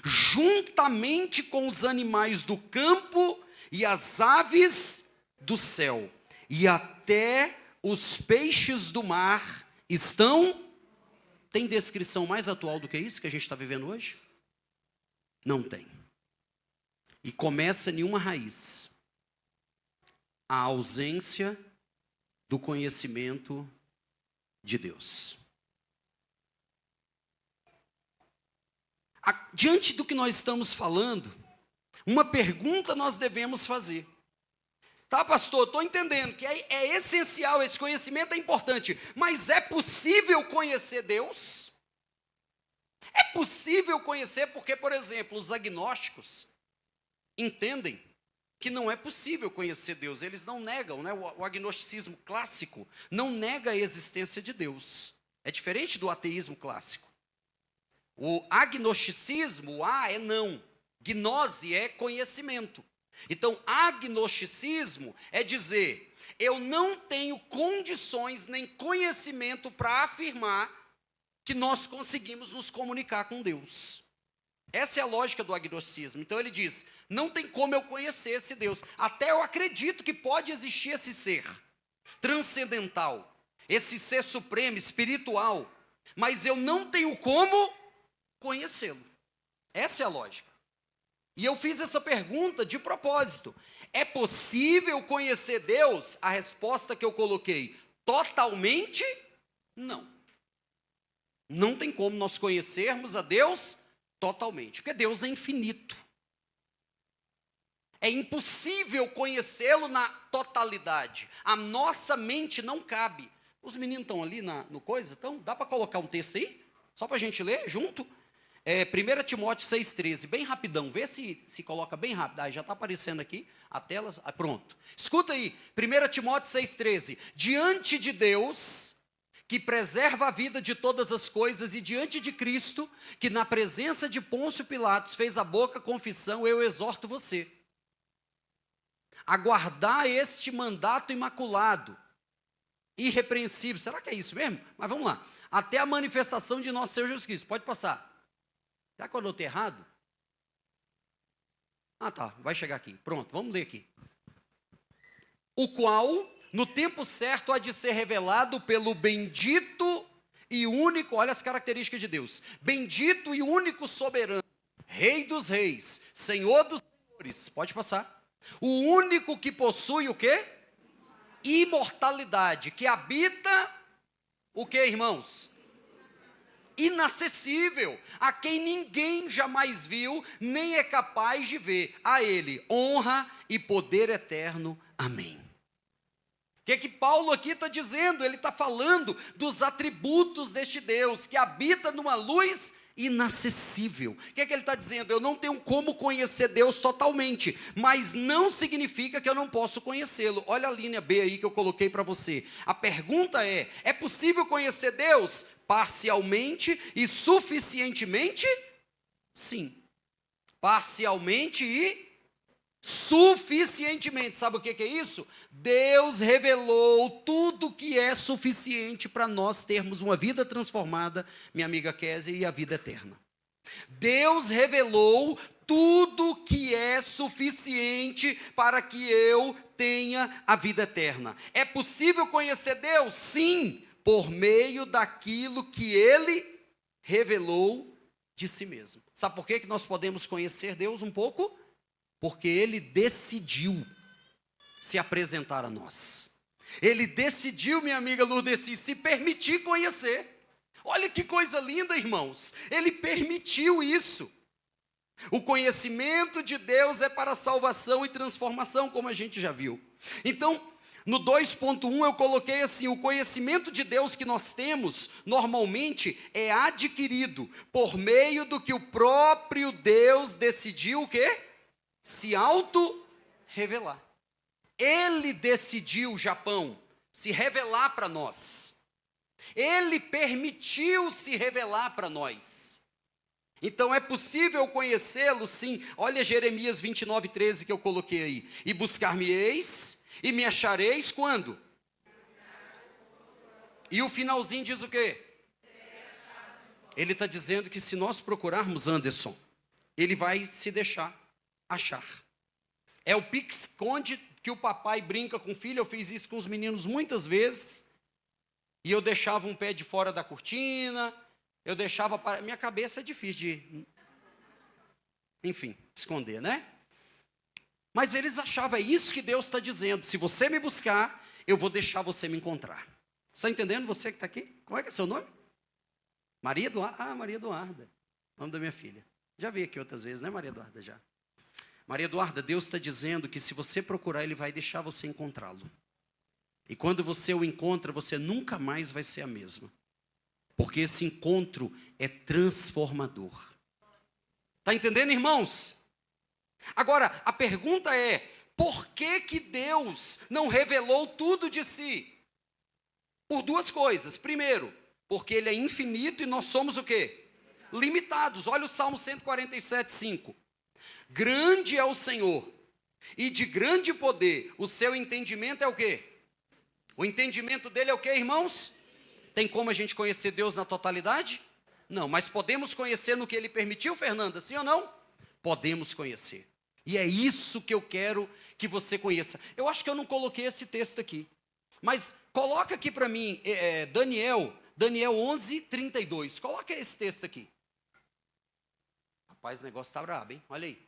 Speaker 1: juntamente com os animais do campo e as aves do céu, e até os peixes do mar estão... Tem descrição mais atual do que isso que a gente está vivendo hoje? Não tem. E começa em uma raiz: a ausência do conhecimento de Deus. Diante do que nós estamos falando, uma pergunta nós devemos fazer. Tá, pastor, estou entendendo que é essencial, esse conhecimento é importante, mas é possível conhecer Deus? É possível conhecer porque, por exemplo, os agnósticos entendem que não é possível conhecer Deus. Eles não negam, né? O agnosticismo clássico não nega a existência de Deus. É diferente do ateísmo clássico. O agnosticismo, é não. Gnose é conhecimento. Então, agnosticismo é dizer: eu não tenho condições nem conhecimento para afirmar que nós conseguimos nos comunicar com Deus. Essa é a lógica do agnosticismo. Então ele diz: não tem como eu conhecer esse Deus. Até eu acredito que pode existir esse ser transcendental, esse ser supremo, espiritual, mas eu não tenho como conhecê-lo. Essa é a lógica. E eu fiz essa pergunta de propósito. É possível conhecer Deus? A resposta que eu coloquei: totalmente não. Não tem como nós conhecermos a Deus totalmente, porque Deus é infinito. É impossível conhecê-lo na totalidade. A nossa mente não cabe. Os meninos estão ali no coisa, então dá para colocar um texto aí? Só para a gente ler junto? 1 Timóteo 6,13, bem rapidão, vê se coloca bem rápido. Já está aparecendo aqui a tela, pronto. Escuta aí, 1 Timóteo 6,13. Diante de Deus, que preserva a vida de todas as coisas, e diante de Cristo, que na presença de Pôncio Pilatos fez a boca confissão, eu exorto você a guardar este mandato imaculado, irrepreensível. Será que é isso mesmo? Mas vamos lá. Até a manifestação de nosso Senhor Jesus Cristo. Pode passar. Será que eu anotei errado? Tá, vai chegar aqui. Pronto, vamos ler aqui. O qual, no tempo certo há de ser revelado pelo bendito e único, olha as características de Deus, bendito e único soberano, Rei dos reis, Senhor dos senhores, pode passar, o único que possui o quê? Imortalidade, que habita o quê, irmãos? Inacessível, a quem ninguém jamais viu, nem é capaz de ver. A ele honra e poder eterno. Amém. O que Paulo aqui está dizendo? Ele está falando dos atributos deste Deus, que habita numa luz inacessível. O que ele está dizendo? Eu não tenho como conhecer Deus totalmente, mas não significa que eu não posso conhecê-lo. Olha a linha B aí que eu coloquei para você. A pergunta é possível conhecer Deus parcialmente e suficientemente? Sim. Parcialmente e suficientemente. Sabe o que é isso? Deus revelou tudo que é suficiente para nós termos uma vida transformada, minha amiga Kézia, e a vida eterna. Deus revelou tudo que é suficiente para que eu tenha a vida eterna. É possível conhecer Deus? Sim, por meio daquilo que Ele revelou de si mesmo. Sabe por que nós podemos conhecer Deus um pouco? Porque Ele decidiu se apresentar a nós. Ele decidiu, minha amiga Lourdes, se permitir conhecer. Olha que coisa linda, irmãos. Ele permitiu isso. O conhecimento de Deus é para salvação e transformação, como a gente já viu. Então, no 2.1 eu coloquei assim, o conhecimento de Deus que nós temos, normalmente, é adquirido por meio do que o próprio Deus decidiu o quê? Se auto-revelar. Ele decidiu, Japão, se revelar para nós. Ele permitiu se revelar para nós. Então é possível conhecê-lo, sim. Olha Jeremias 29:13 que eu coloquei aí. E buscar-me-eis e me achareis quando? E o finalzinho diz o quê? Ele está dizendo que se nós procurarmos Anderson, ele vai se deixar achar. É o pique-esconde que o papai brinca com o filho. Eu fiz isso com os meninos muitas vezes. E eu deixava um pé de fora da cortina. Eu deixava para... Minha cabeça é difícil de... Enfim, esconder, né? Mas eles achavam, é isso que Deus está dizendo. Se você me buscar, eu vou deixar você me encontrar. Você está entendendo, você que está aqui? Como é que é seu nome? Maria Eduarda. Ah, Maria Eduarda. Nome da minha filha. Já veio aqui outras vezes, né, Maria Eduarda? Já. Maria Eduarda, Deus está dizendo que se você procurar, Ele vai deixar você encontrá-lo. E quando você o encontra, você nunca mais vai ser a mesma. Porque esse encontro é transformador. Está entendendo, irmãos? Agora, a pergunta é, por que Deus não revelou tudo de si? Por duas coisas. Primeiro, porque Ele é infinito e nós somos o quê? Limitados. Olha o Salmo 147:5. Grande é o Senhor, e de grande poder, o seu entendimento é o quê? O entendimento dele é o quê, irmãos? Tem como a gente conhecer Deus na totalidade? Não, mas podemos conhecer no que Ele permitiu, Fernanda, sim ou não? Podemos conhecer. E é isso que eu quero que você conheça. Eu acho que eu não coloquei esse texto aqui, mas coloca aqui para mim, Daniel 11:32. Coloca esse texto aqui. Rapaz, o negócio está brabo, hein? Olha aí.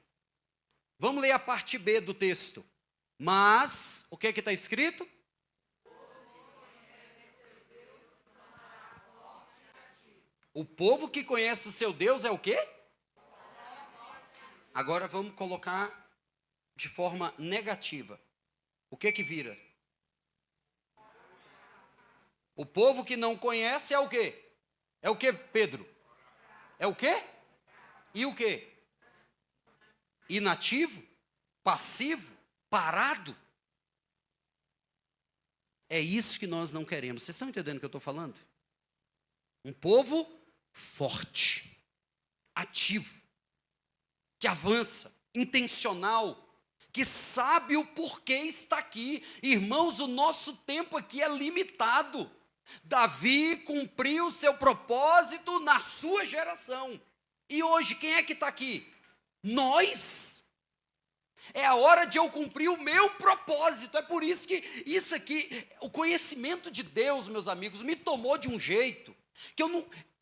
Speaker 1: Vamos ler a parte B do texto. Mas, o que está escrito? O povo que conhece o seu Deus é o quê? Agora vamos colocar de forma negativa. O que vira? O povo que não conhece é o quê? É o quê, Pedro? É o quê? E o quê? Inativo? Passivo? Parado? É isso que nós não queremos. Vocês estão entendendo o que eu estou falando? Um povo forte, ativo, que avança, intencional, que sabe o porquê está aqui. Irmãos, o nosso tempo aqui é limitado. Davi cumpriu o seu propósito na sua geração. E hoje, quem é que está aqui? Nós. É a hora de eu cumprir o meu propósito. É por isso que isso aqui, o conhecimento de Deus, meus amigos, me tomou de um jeito que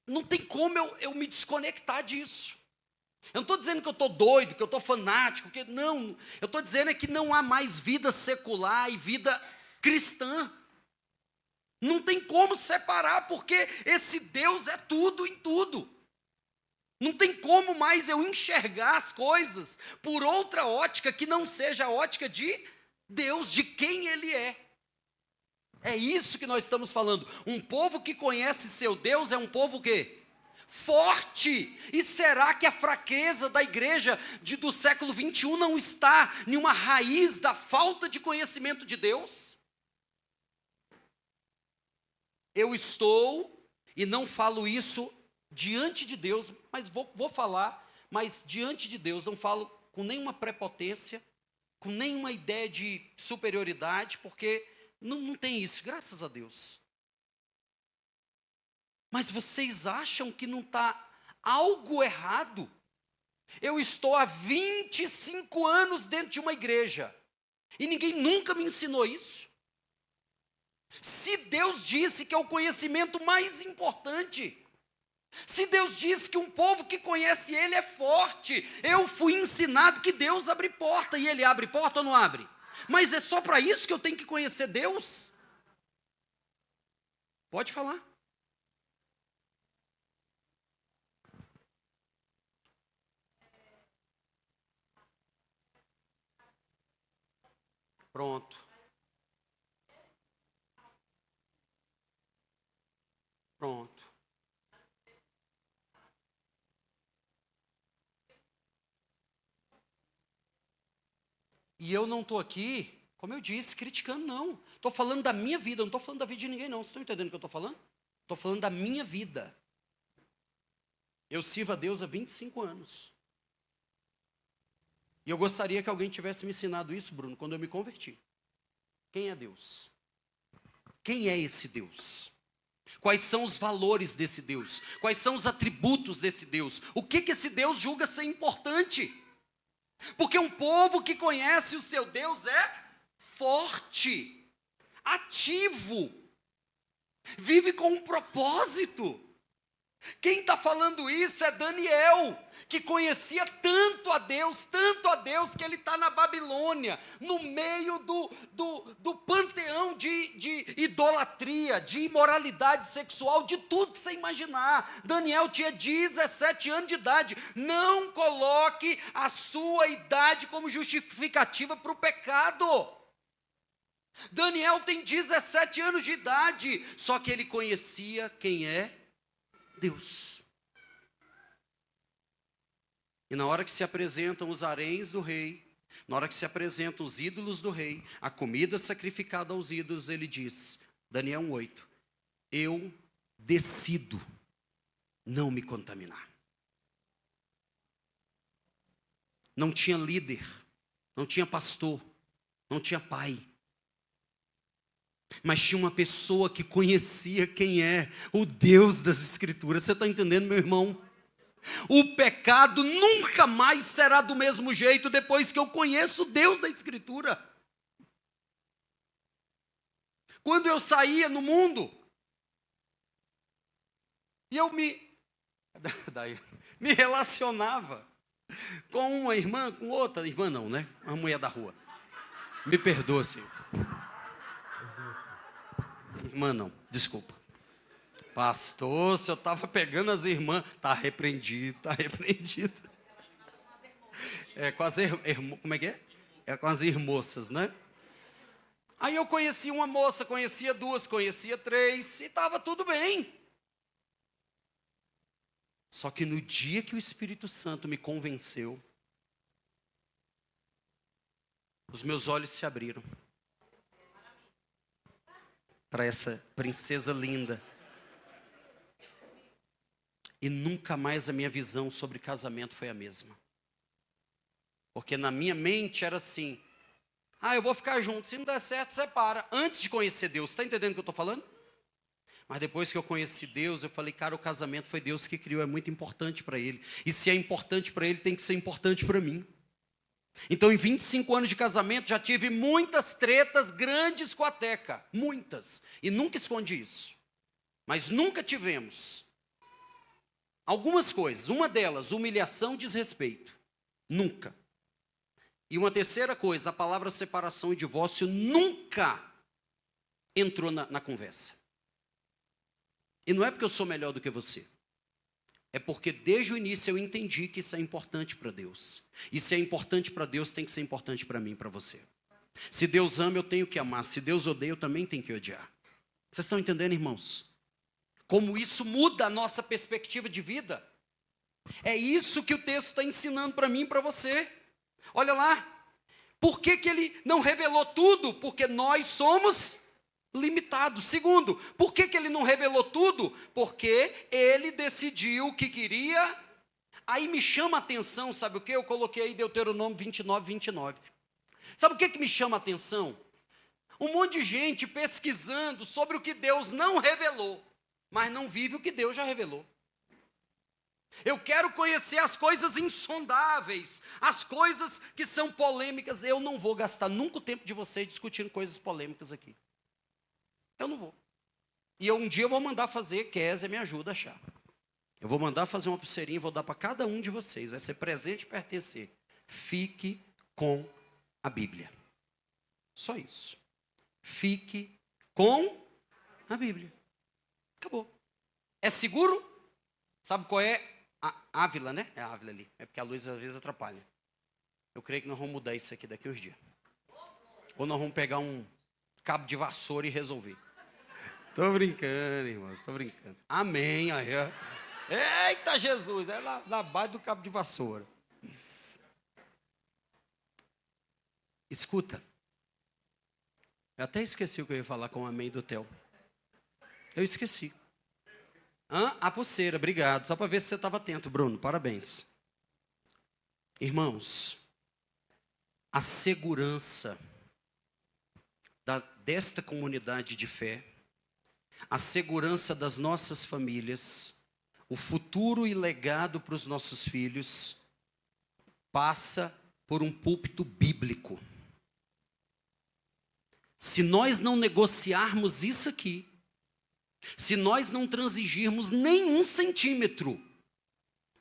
Speaker 1: não tem como eu me desconectar disso. Eu não estou dizendo que eu estou doido, que eu estou fanático, não. Eu estou dizendo é que não há mais vida secular e vida cristã. Não tem como separar, porque esse Deus é tudo em tudo. Não tem como mais eu enxergar as coisas por outra ótica que não seja a ótica de Deus, de quem Ele é. É isso que nós estamos falando. Um povo que conhece seu Deus é um povo o quê? Forte. E será que a fraqueza da igreja do século 21 não está em uma raiz da falta de conhecimento de Deus? Eu estou, e não falo isso diante de Deus, mas vou falar, mas diante de Deus não falo com nenhuma prepotência, com nenhuma ideia de superioridade, porque não tem isso, graças a Deus. Mas vocês acham que não está algo errado? Eu estou há 25 anos dentro de uma igreja, e ninguém nunca me ensinou isso. Se Deus disse que é o conhecimento mais importante, se Deus disse que um povo que conhece Ele é forte, eu fui ensinado que Deus abre porta, e Ele abre porta ou não abre? Mas é só para isso que eu tenho que conhecer Deus? Pode falar. Pronto. Pronto. E eu não estou aqui, como eu disse, criticando, não. Estou falando da minha vida, eu não estou falando da vida de ninguém, não. Vocês estão entendendo o que eu estou falando? Estou falando da minha vida. Eu sirvo a Deus há 25 anos. E eu gostaria que alguém tivesse me ensinado isso, Bruno, quando eu me converti. Quem é Deus? Quem é esse Deus? Quais são os valores desse Deus? Quais são os atributos desse Deus? O que esse Deus julga ser importante? Porque um povo que conhece o seu Deus é forte, ativo, vive com um propósito. Quem está falando isso é Daniel, que conhecia tanto a Deus, que ele está na Babilônia, no meio do panteão de idolatria, de imoralidade sexual, de tudo que você imaginar. Daniel tinha 17 anos de idade. Não coloque a sua idade como justificativa para o pecado. Daniel tem 17 anos de idade, só que ele conhecia quem é Deus. E na hora que se apresentam os haréns do rei, na hora que se apresentam os ídolos do rei, a comida sacrificada aos ídolos, ele diz, Daniel 1:8, eu decido não me contaminar. Não tinha líder, não tinha pastor, não tinha pai. Mas tinha uma pessoa que conhecia quem é o Deus das Escrituras. Você está entendendo, meu irmão? O pecado nunca mais será do mesmo jeito depois que eu conheço o Deus da Escritura. Quando eu saía no mundo, e eu me relacionava com uma irmã, com outra irmã não, né? Uma mulher da rua. Me perdoa, Senhor. Irmã não, desculpa. Pastor, o senhor estava pegando as irmãs. Está repreendido, está repreendido. É com as como é que é? É com as irmoças, né? Aí eu conheci uma moça, conhecia duas, conhecia três, e estava tudo bem. Só que no dia que o Espírito Santo me convenceu, os meus olhos se abriram para essa princesa linda. E nunca mais a minha visão sobre casamento foi a mesma. Porque na minha mente era assim, eu vou ficar junto, se não der certo, separa. Antes de conhecer Deus, está entendendo o que eu estou falando? Mas depois que eu conheci Deus, eu falei, cara, o casamento foi Deus que criou, é muito importante para Ele. E se é importante para Ele, tem que ser importante para mim. Então, em 25 anos de casamento, já tive muitas tretas grandes com a Teca. Muitas. E nunca escondi isso. Mas nunca tivemos algumas coisas. Uma delas, humilhação, desrespeito. Nunca. E uma terceira coisa, a palavra separação e divórcio nunca entrou na conversa. E não é porque eu sou melhor do que você. É porque desde o início eu entendi que isso é importante para Deus. E se é importante para Deus, tem que ser importante para mim e para você. Se Deus ama, eu tenho que amar. Se Deus odeia, eu também tenho que odiar. Vocês estão entendendo, irmãos? Como isso muda a nossa perspectiva de vida? É isso que o texto está ensinando para mim e para você. Olha lá. Por que ele não revelou tudo? Porque nós somos limitados. Segundo, por que ele não revelou tudo? Porque ele decidiu o que queria. Aí me chama a atenção, sabe o que? Eu coloquei aí Deuteronômio 29, 29. Sabe o que me chama a atenção? Um monte de gente pesquisando sobre o que Deus não revelou, mas não vive o que Deus já revelou. Eu quero conhecer as coisas insondáveis, as coisas que são polêmicas. Eu não vou gastar nunca o tempo de vocês discutindo coisas polêmicas aqui. Eu não vou. E um dia eu vou mandar fazer, Kézia me ajuda a achar. Eu vou mandar fazer uma pulseirinha e vou dar para cada um de vocês. Vai ser presente e pertencer. Fique com a Bíblia. Só isso. Fique com a Bíblia. Acabou. É seguro? Sabe qual é? A Ávila, né? É a Ávila ali. É porque a luz às vezes atrapalha. Eu creio que nós vamos mudar isso aqui daqui uns dias. Ou nós vamos pegar um cabo de vassoura e resolver. Tô brincando, irmãos. Tô brincando. Amém. Aí, ó. Eita, Jesus. É na base do cabo de vassoura. Escuta. Eu até esqueci o que eu ia falar com o amém do Theo. Eu esqueci. A pulseira, obrigado. Só para ver se você estava atento, Bruno. Parabéns. Irmãos, a segurança desta comunidade de fé, a segurança das nossas famílias, o futuro e legado para os nossos filhos, passa por um púlpito bíblico. Se nós não negociarmos isso aqui, se nós não transigirmos nem 1 centímetro,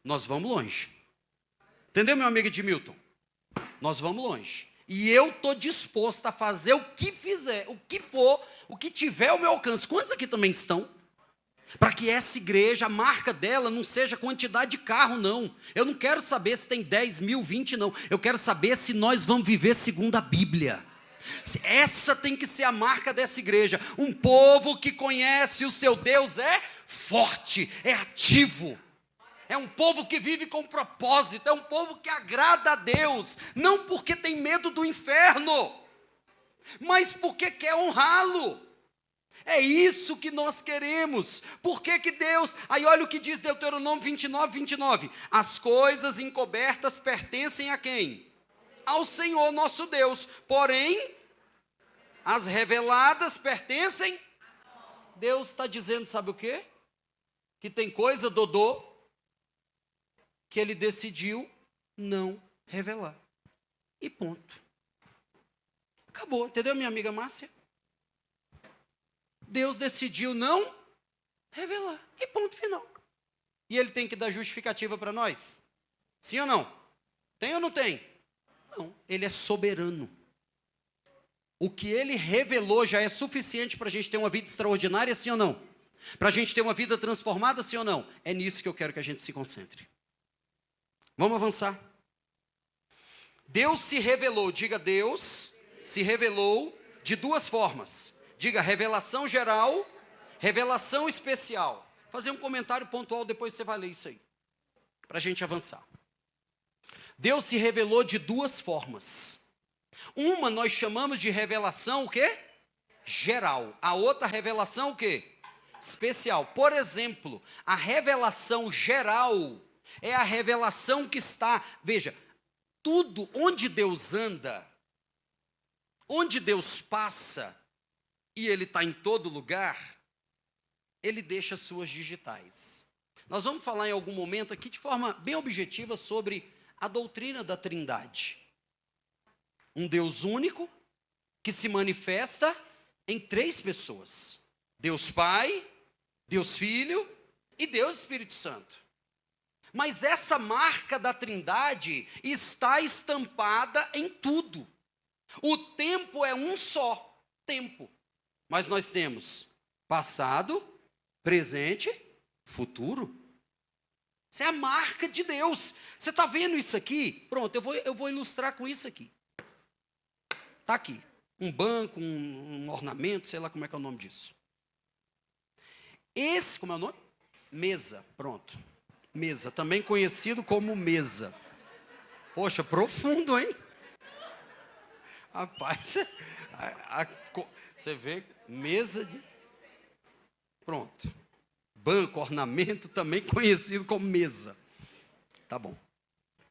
Speaker 1: nós vamos longe. Entendeu, meu amigo Edmilton? Nós vamos longe. E eu estou disposto a fazer o que fizer, o que for, o que tiver ao meu alcance. Quantos aqui também estão? Para que essa igreja, a marca dela não seja quantidade de carro, não. Eu não quero saber se tem 10 mil, 20, não. Eu quero saber se nós vamos viver segundo a Bíblia. Essa tem que ser a marca dessa igreja. Um povo que conhece o seu Deus é forte, é ativo. É um povo que vive com propósito, é um povo que agrada a Deus, não porque tem medo do inferno, mas porque quer honrá-lo. É isso que nós queremos. Por que Deus... Aí olha o que diz Deuteronômio 29, 29. As coisas encobertas pertencem a quem? Ao Senhor nosso Deus. Porém, as reveladas pertencem... Deus está dizendo, sabe o quê? Que tem coisa, Dodô, que ele decidiu não revelar. E ponto. Acabou. Entendeu, minha amiga Márcia? Deus decidiu não revelar. E ponto final. E ele tem que dar justificativa para nós? Sim ou não? Tem ou não tem? Não. Ele é soberano. O que ele revelou já é suficiente para a gente ter uma vida extraordinária, sim ou não? Para a gente ter uma vida transformada, sim ou não? É nisso que eu quero que a gente se concentre. Vamos avançar. Deus se revelou, diga Deus se revelou de duas formas. Diga revelação geral, revelação especial. Fazer um comentário pontual, depois você vai ler isso aí. Para a gente avançar. Deus se revelou de duas formas. Uma nós chamamos de revelação o quê? Geral. A outra revelação o quê? Especial. Por exemplo, a revelação geral é a revelação que está... Veja, tudo onde Deus anda, onde Deus passa, e Ele está em todo lugar, Ele deixa suas digitais. Nós vamos falar em algum momento aqui de forma bem objetiva sobre a doutrina da Trindade. um Deus único que se manifesta em 3 pessoas: Deus Pai, Deus Filho e Deus Espírito Santo. Mas essa marca da Trindade está estampada em tudo. O tempo é um só tempo, mas nós temos passado, presente, futuro. Isso é a marca de Deus. Você está vendo isso aqui? Pronto, eu vou ilustrar com isso aqui. Está aqui. Um banco, um ornamento, sei lá como é que é o nome disso. Esse, como é o nome? Mesa, pronto. Mesa, também conhecido como mesa. Poxa, profundo, hein? Rapaz, você vê, mesa de... Pronto. Banco, ornamento, também conhecido como mesa. Tá bom.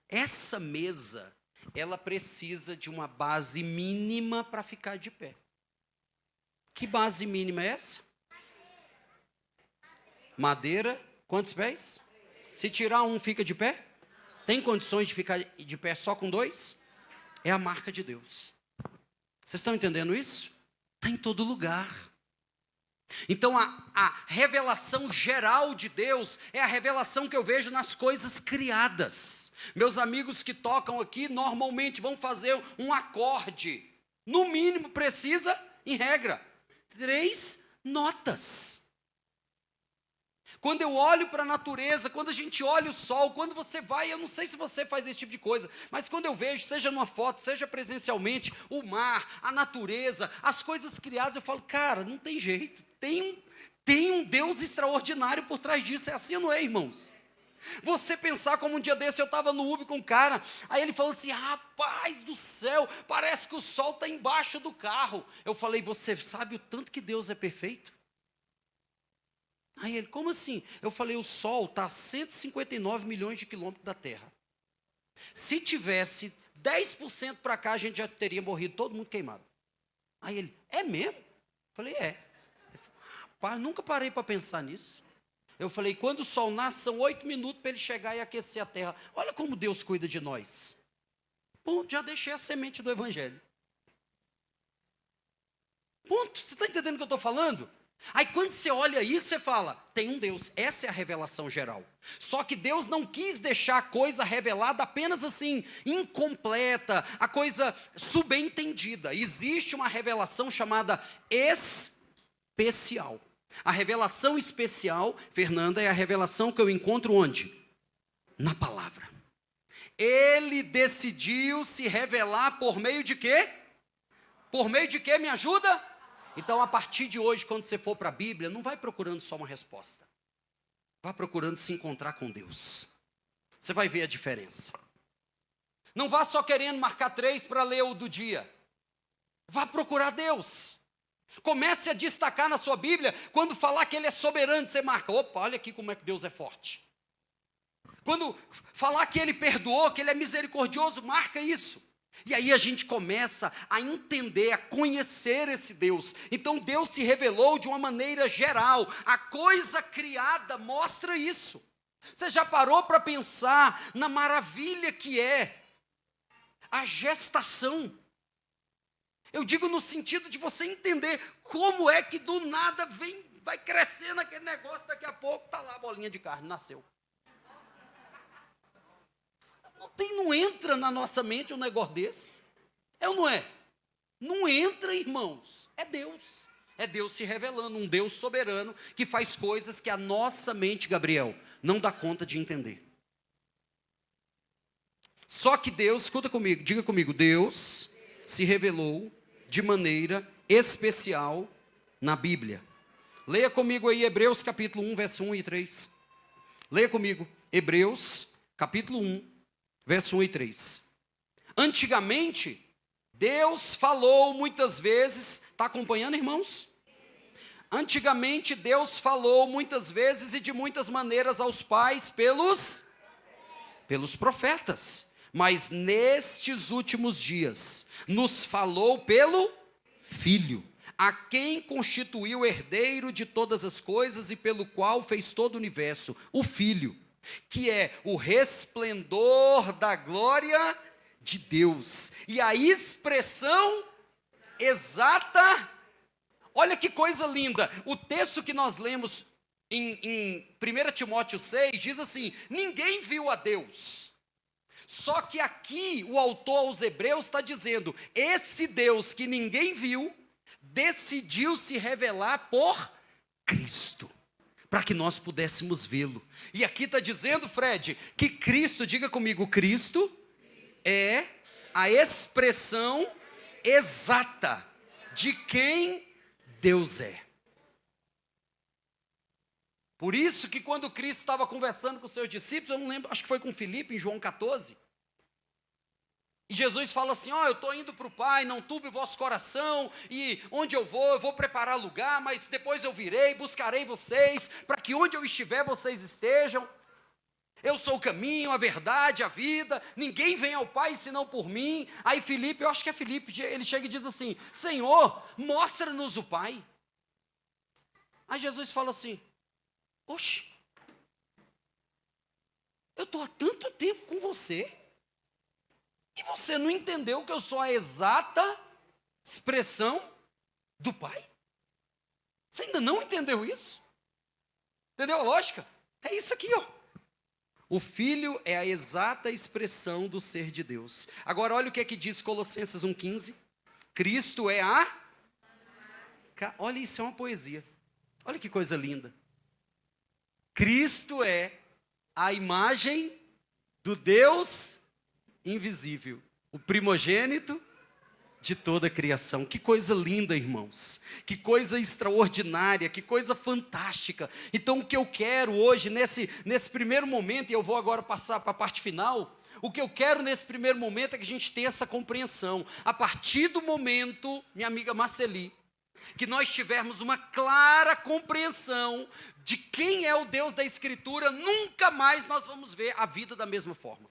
Speaker 1: Essa mesa, ela precisa de uma base mínima para ficar de pé. Que base mínima é essa? Madeira, quantos pés? Se tirar um, fica de pé? Tem condições de ficar de pé só com 2? É a marca de Deus. Vocês estão entendendo isso? Está em todo lugar. Então a revelação geral de Deus é a revelação que eu vejo nas coisas criadas. Meus amigos que tocam aqui normalmente vão fazer um acorde. No mínimo precisa, em regra, 3 notas. Quando eu olho para a natureza, quando a gente olha o sol, quando você vai, eu não sei se você faz esse tipo de coisa, mas quando eu vejo, seja numa foto, seja presencialmente, o mar, a natureza, as coisas criadas, eu falo, cara, não tem jeito, tem um Deus extraordinário por trás disso. É assim ou não é, irmãos? Você pensar como um dia desse eu estava no Uber com um cara, aí ele falou assim, rapaz do céu, parece que o sol está embaixo do carro. Eu falei, você sabe o tanto que Deus é perfeito? Aí ele, como assim? Eu falei, o Sol está a 159 milhões de quilômetros da Terra. Se tivesse 10% para cá, a gente já teria morrido, todo mundo queimado. Aí ele, é mesmo? Eu falei, é. Ele falou, rapaz, nunca parei para pensar nisso. Eu falei, quando o Sol nasce, são 8 minutos para ele chegar e aquecer a Terra. Olha como Deus cuida de nós. Ponto, já deixei a semente do Evangelho. Ponto, você está entendendo o que eu estou falando? Aí quando você olha isso, você fala, tem um Deus, essa é a revelação geral. Só que Deus não quis deixar a coisa revelada apenas assim, incompleta, a coisa subentendida. Existe uma revelação chamada especial. A revelação especial, Fernanda, é a revelação que eu encontro onde? Na palavra. Ele decidiu se revelar por meio de quê? Por meio de quê, me ajuda? Então, a partir de hoje, quando você for para a Bíblia, não vai procurando só uma resposta. Vá procurando se encontrar com Deus. Você vai ver a diferença. Não vá só querendo marcar 3 para ler o do dia. Vá procurar Deus. Comece a destacar na sua Bíblia, quando falar que Ele é soberano, você marca, opa, olha aqui como é que Deus é forte. Quando falar que Ele perdoou, que Ele é misericordioso, marca isso. E aí a gente começa a entender, a conhecer esse Deus. Então Deus se revelou de uma maneira geral. A coisa criada mostra isso. Você já parou para pensar na maravilha que é a gestação? Eu digo no sentido de você entender como é que do nada vai crescendo aquele negócio, daqui a pouco está lá a bolinha de carne, nasceu. Não entra na nossa mente um negócio desse. É ou não é? Não entra, irmãos. É Deus. É Deus se revelando, um Deus soberano que faz coisas que a nossa mente, Gabriel, não dá conta de entender. Só que Deus, escuta comigo, diga comigo, Deus se revelou de maneira especial na Bíblia. Leia comigo aí Hebreus capítulo 1, verso 1 e 3. Leia comigo, Hebreus capítulo 1. Verso 1 e 3. Antigamente, Deus falou muitas vezes, está acompanhando, irmãos? Antigamente, Deus falou muitas vezes e de muitas maneiras aos pais pelos profetas. Mas nestes últimos dias, nos falou pelo Filho, a quem constituiu herdeiro de todas as coisas e pelo qual fez todo o universo, o Filho, que é o resplendor da glória de Deus. E a expressão exata, olha que coisa linda. O texto que nós lemos em 1 Timóteo 6 diz assim: ninguém viu a Deus. Só que aqui o autor aos Hebreus está dizendo: esse Deus que ninguém viu, decidiu se revelar por Cristo, para que nós pudéssemos vê-lo. E aqui está dizendo, Fred, que Cristo, diga comigo, Cristo é a expressão exata de quem Deus é. Por isso que quando Cristo estava conversando com os seus discípulos, eu não lembro, acho que foi com Filipe, em João 14, e Jesus fala assim: ó, eu estou indo para o Pai, não turbe o vosso coração, e onde eu vou preparar lugar, mas depois eu virei, buscarei vocês, para que onde eu estiver, vocês estejam. Eu sou o caminho, a verdade, a vida, ninguém vem ao Pai senão por mim. Aí Filipe, eu acho que é Filipe, ele chega e diz assim: Senhor, mostra-nos o Pai. Aí Jesus fala assim: oxe, eu estou há tanto tempo com você, e você não entendeu que eu sou a exata expressão do Pai? Você ainda não entendeu isso? Entendeu a lógica? É isso aqui, ó. O Filho é a exata expressão do ser de Deus. Agora olha o que é que diz Colossenses 1,15. Cristo é a... Olha, isso é uma poesia. Olha que coisa linda. Cristo é a imagem do Deus invisível, o primogênito de toda a criação. Que coisa linda, irmãos. Que coisa extraordinária, que coisa fantástica. Então o que eu quero hoje, nesse primeiro momento, e eu vou agora passar para a parte final, o que eu quero nesse primeiro momento é que a gente tenha essa compreensão. A partir do momento, minha amiga Marceli, que nós tivermos uma clara compreensão de quem é o Deus da Escritura, nunca mais nós vamos ver a vida da mesma forma.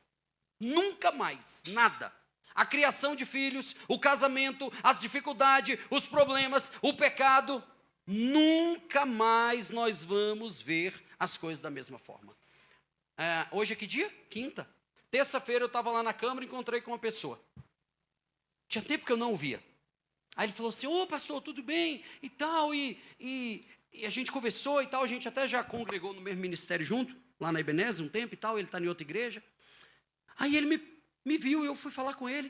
Speaker 1: Nunca mais, nada. A criação de filhos, o casamento, as dificuldades, os problemas, o pecado, nunca mais nós vamos ver as coisas da mesma forma. Hoje é que dia? Quinta. Terça-feira eu estava lá na Câmara e encontrei com uma pessoa. Tinha tempo que eu não o via. Aí ele falou assim: ô pastor, tudo bem? E tal, e a gente conversou e tal, a gente até já congregou no mesmo ministério junto, lá na Ebenezer um tempo e tal, ele está em outra igreja. Aí ele me viu e eu fui falar com ele.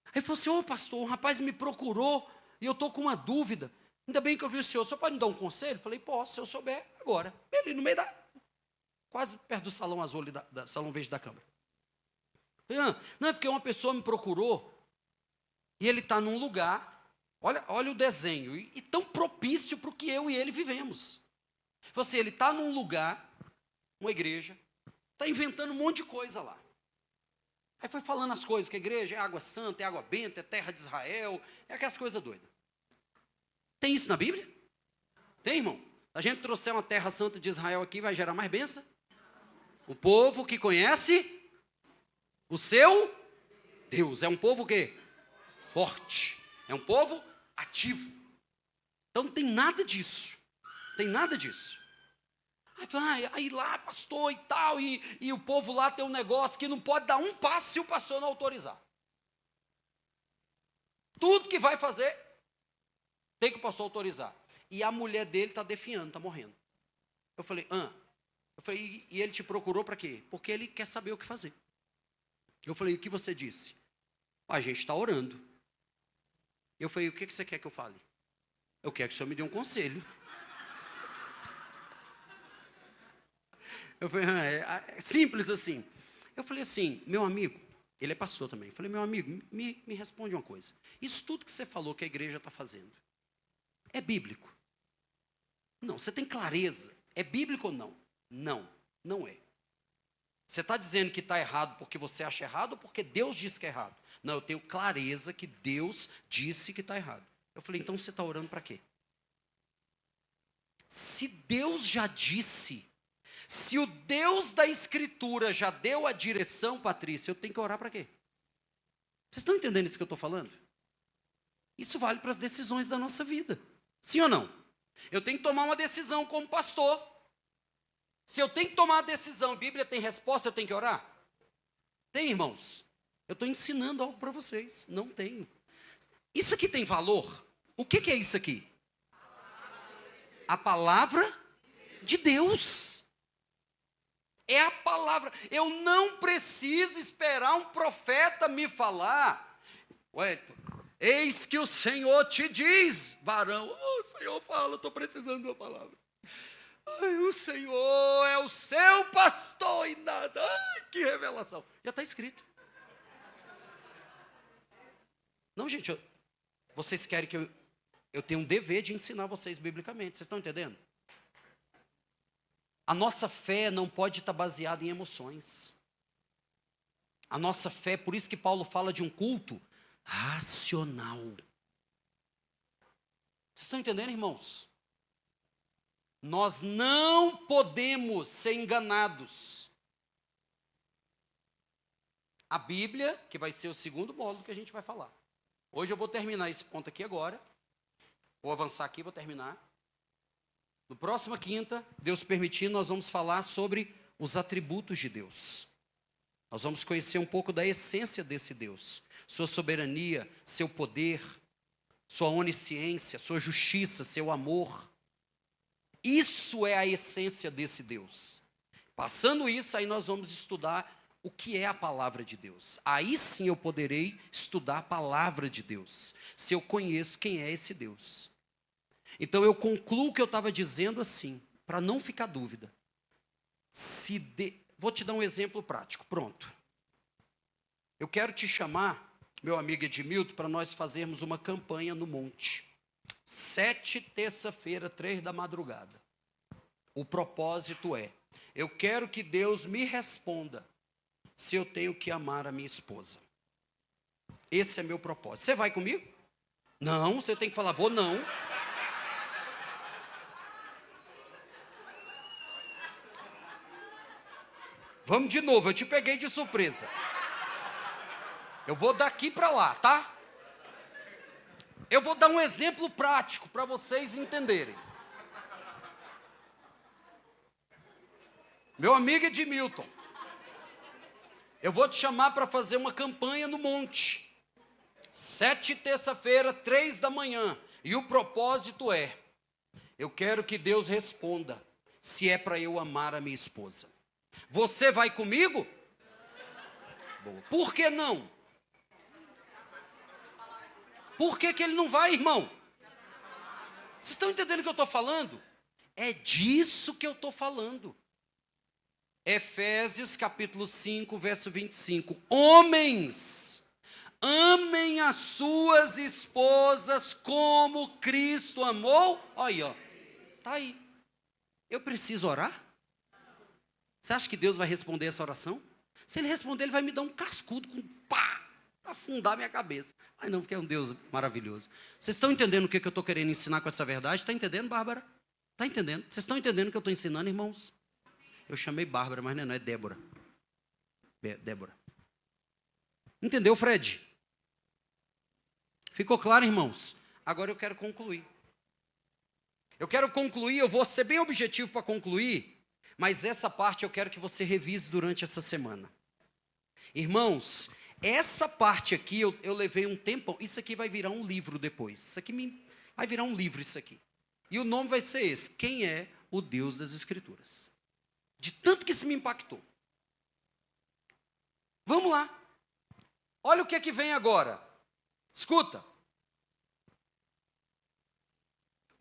Speaker 1: Aí ele falou assim: ô pastor, um rapaz me procurou e eu estou com uma dúvida. Ainda bem que eu vi o senhor pode me dar um conselho? Eu falei: posso, se eu souber, agora. Ele no meio quase perto do salão azul, ali salão verde da Câmara. Eu falei: não, é porque uma pessoa me procurou e ele está num lugar... Olha o desenho, e tão propício para o que eu e ele vivemos. Você, ele está num lugar, uma igreja, está inventando um monte de coisa lá. Aí foi falando as coisas, que a igreja é água santa, é água benta, é terra de Israel, é aquelas coisas doidas. Tem isso na Bíblia? Tem, irmão? A gente trouxer uma terra santa de Israel aqui, vai gerar mais bênção? O povo que conhece o seu Deus, é um povo o quê? Forte. É um povo ativo. Então não tem nada disso. Tem nada disso. Aí lá, pastor e tal, e o povo lá tem um negócio que não pode dar um passo se o pastor não autorizar. Tudo que vai fazer, tem que o pastor autorizar. E a mulher dele está definhando, está morrendo. Eu falei: e ele te procurou para quê? Porque ele quer saber o que fazer. Eu falei: o que você disse? A gente está orando. Eu falei: o que você quer que eu fale? Eu quero que o senhor me dê um conselho. Eu falei: é simples assim. Eu falei assim: meu amigo, ele é pastor também. Eu falei: meu amigo, me responde uma coisa. Isso tudo que você falou que a igreja está fazendo, é bíblico? Não, você tem clareza. É bíblico ou não? Não, não é. Você está dizendo que está errado porque você acha errado ou porque Deus disse que é errado? Não, eu tenho clareza que Deus disse que está errado. Eu falei: então você está orando para quê? Se Deus já disse, se o Deus da Escritura já deu a direção, Patrícia, eu tenho que orar para quê? Vocês estão entendendo isso que eu estou falando? Isso vale para as decisões da nossa vida. Sim ou não? Eu tenho que tomar uma decisão como pastor. Se eu tenho que tomar uma decisão, a Bíblia tem resposta, eu tenho que orar? Tem, irmãos? Eu estou ensinando algo para vocês. Não tenho. Isso aqui tem valor? O que é isso aqui? A palavra de Deus. É a palavra. Eu não preciso esperar um profeta me falar. Wellington, eis que o Senhor te diz, varão. Oh, o Senhor fala, estou precisando de uma palavra. Ai, o Senhor é o seu pastor e nada. Ai, que revelação. Já está escrito. Não, gente, vocês querem que eu tenha um dever de ensinar vocês biblicamente. Vocês estão entendendo? A nossa fé não pode estar baseada em emoções. A nossa fé, por isso que Paulo fala de um culto racional. Vocês estão entendendo, irmãos? Nós não podemos ser enganados. A Bíblia, que vai ser o segundo módulo que a gente vai falar. Hoje eu vou terminar esse ponto aqui agora. Vou avançar aqui, vou terminar. No próxima quinta, Deus permitindo, nós vamos falar sobre os atributos de Deus. Nós vamos conhecer um pouco da essência desse Deus. Sua soberania, seu poder, sua onisciência, sua justiça, seu amor. Isso é a essência desse Deus. Passando isso, aí nós vamos estudar o que é a palavra de Deus. Aí sim eu poderei estudar a palavra de Deus, se eu conheço quem é esse Deus. Então eu concluo o que eu estava dizendo assim, para não ficar dúvida. Vou te dar um exemplo prático, pronto. Eu quero te chamar, meu amigo Edmilton, para nós fazermos uma campanha no monte. 7, terça-feira, 3 da madrugada. O propósito é, eu quero que Deus me responda se eu tenho que amar a minha esposa. Esse é meu propósito. Você vai comigo? Não, você tem que falar, vou não. Vamos de novo, eu te peguei de surpresa. Eu vou daqui para lá, tá? Eu vou dar um exemplo prático para vocês entenderem. Meu amigo Edmilton, eu vou te chamar para fazer uma campanha no monte. 7, terça-feira, 3 da manhã. E o propósito é, eu quero que Deus responda se é para eu amar a minha esposa. Você vai comigo? Boa. Por que não? Por que ele não vai, irmão? Vocês estão entendendo o que eu estou falando? É disso que eu estou falando. Efésios capítulo 5, verso 25. Homens, amem as suas esposas como Cristo amou. Olha, está aí. Eu preciso orar? Você acha que Deus vai responder essa oração? Se Ele responder, Ele vai me dar um cascudo com pá, afundar minha cabeça. Mas não, porque é um Deus maravilhoso. Vocês estão entendendo o que eu estou querendo ensinar com essa verdade? Está entendendo, Bárbara? Está entendendo? Vocês estão entendendo o que eu estou ensinando, irmãos? Eu chamei Bárbara, mas não é Débora. Débora. Entendeu, Fred? Ficou claro, irmãos? Agora eu quero concluir. Eu vou ser bem objetivo para concluir, mas essa parte eu quero que você revise durante essa semana. Irmãos, essa parte aqui eu levei um tempo, isso aqui vai virar um livro depois. Isso aqui vai virar um livro, isso aqui. E o nome vai ser esse, Quem é o Deus das Escrituras? De tanto que isso me impactou. Vamos lá. Olha o que é que vem agora. Escuta.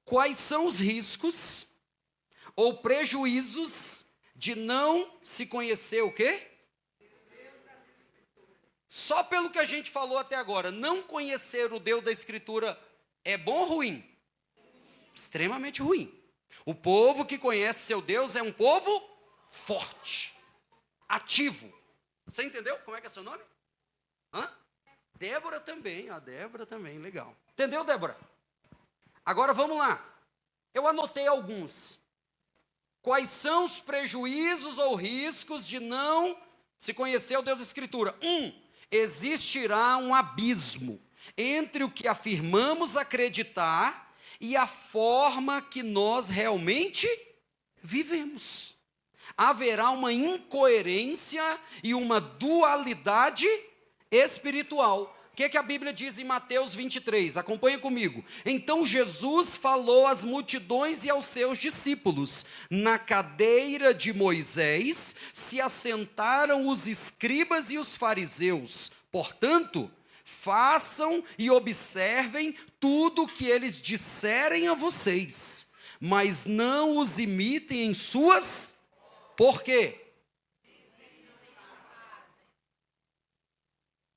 Speaker 1: Quais são os riscos ou prejuízos de não se conhecer o quê? Só pelo que a gente falou até agora, não conhecer o Deus da Escritura é bom ou ruim? Extremamente ruim. O povo que conhece seu Deus é um povo forte, ativo. Você entendeu como é que é seu nome? Hã? Débora também, a Débora também, legal. Entendeu, Débora? Agora vamos lá. Eu anotei alguns. Quais são os prejuízos ou riscos de não se conhecer o Deus da Escritura? 1. Existirá um abismo entre o que afirmamos acreditar e a forma que nós realmente vivemos. Haverá uma incoerência e uma dualidade espiritual. O que a Bíblia diz em Mateus 23? Acompanha comigo. Então Jesus falou às multidões e aos seus discípulos: na cadeira de Moisés se assentaram os escribas e os fariseus. Portanto, façam e observem tudo o que eles disserem a vocês, mas não os imitem em suas... Por quê?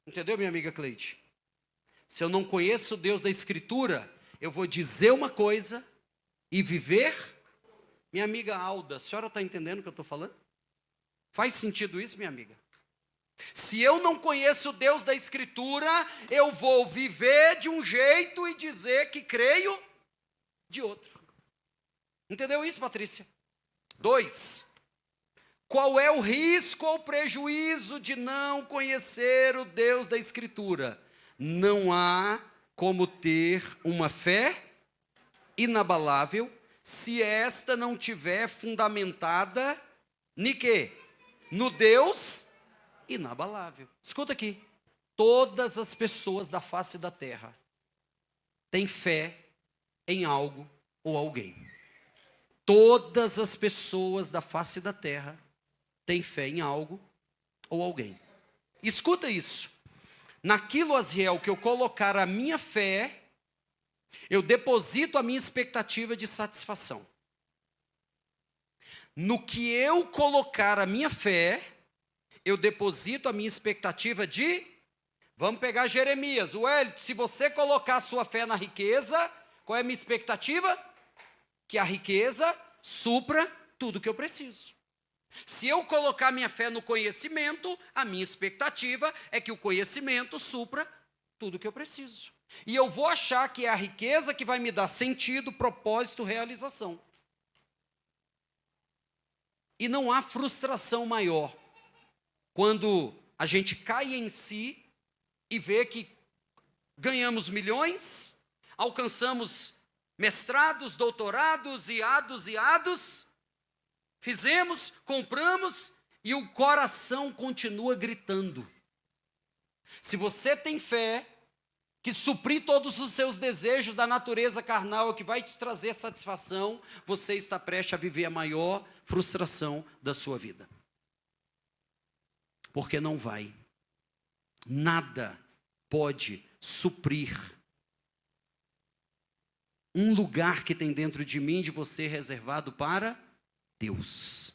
Speaker 1: Entendeu, minha amiga Cleide? Se eu não conheço o Deus da Escritura, eu vou dizer uma coisa e viver... Minha amiga Alda, a senhora está entendendo o que eu estou falando? Faz sentido isso, minha amiga? Se eu não conheço o Deus da Escritura, eu vou viver de um jeito e dizer que creio de outro. Entendeu isso, Patrícia? 2. Qual é o risco ou prejuízo de não conhecer o Deus da Escritura? Não há como ter uma fé inabalável se esta não tiver fundamentada em quê? No Deus inabalável. Escuta aqui. Todas as pessoas da face da terra têm fé em algo ou alguém. Todas as pessoas da face da terra têm fé em algo ou alguém. Escuta isso. Naquilo, Aziel, que eu colocar a minha fé, eu deposito a minha expectativa de satisfação. No que eu colocar a minha fé, eu deposito a minha expectativa de... Vamos pegar Jeremias. Wellington, se você colocar a sua fé na riqueza, qual é a minha expectativa? Que a riqueza supra tudo que eu preciso. Se eu colocar minha fé no conhecimento, a minha expectativa é que o conhecimento supra tudo que eu preciso. E eu vou achar que é a riqueza que vai me dar sentido, propósito, realização. E não há frustração maior quando a gente cai em si e vê que ganhamos milhões, alcançamos mestrados, doutorados, IADs, fizemos, compramos e o coração continua gritando. Se você tem fé que suprir todos os seus desejos da natureza carnal, que vai te trazer satisfação, você está prestes a viver a maior frustração da sua vida. Porque não vai. Nada pode suprir um lugar que tem dentro de mim, de você, reservado para Deus.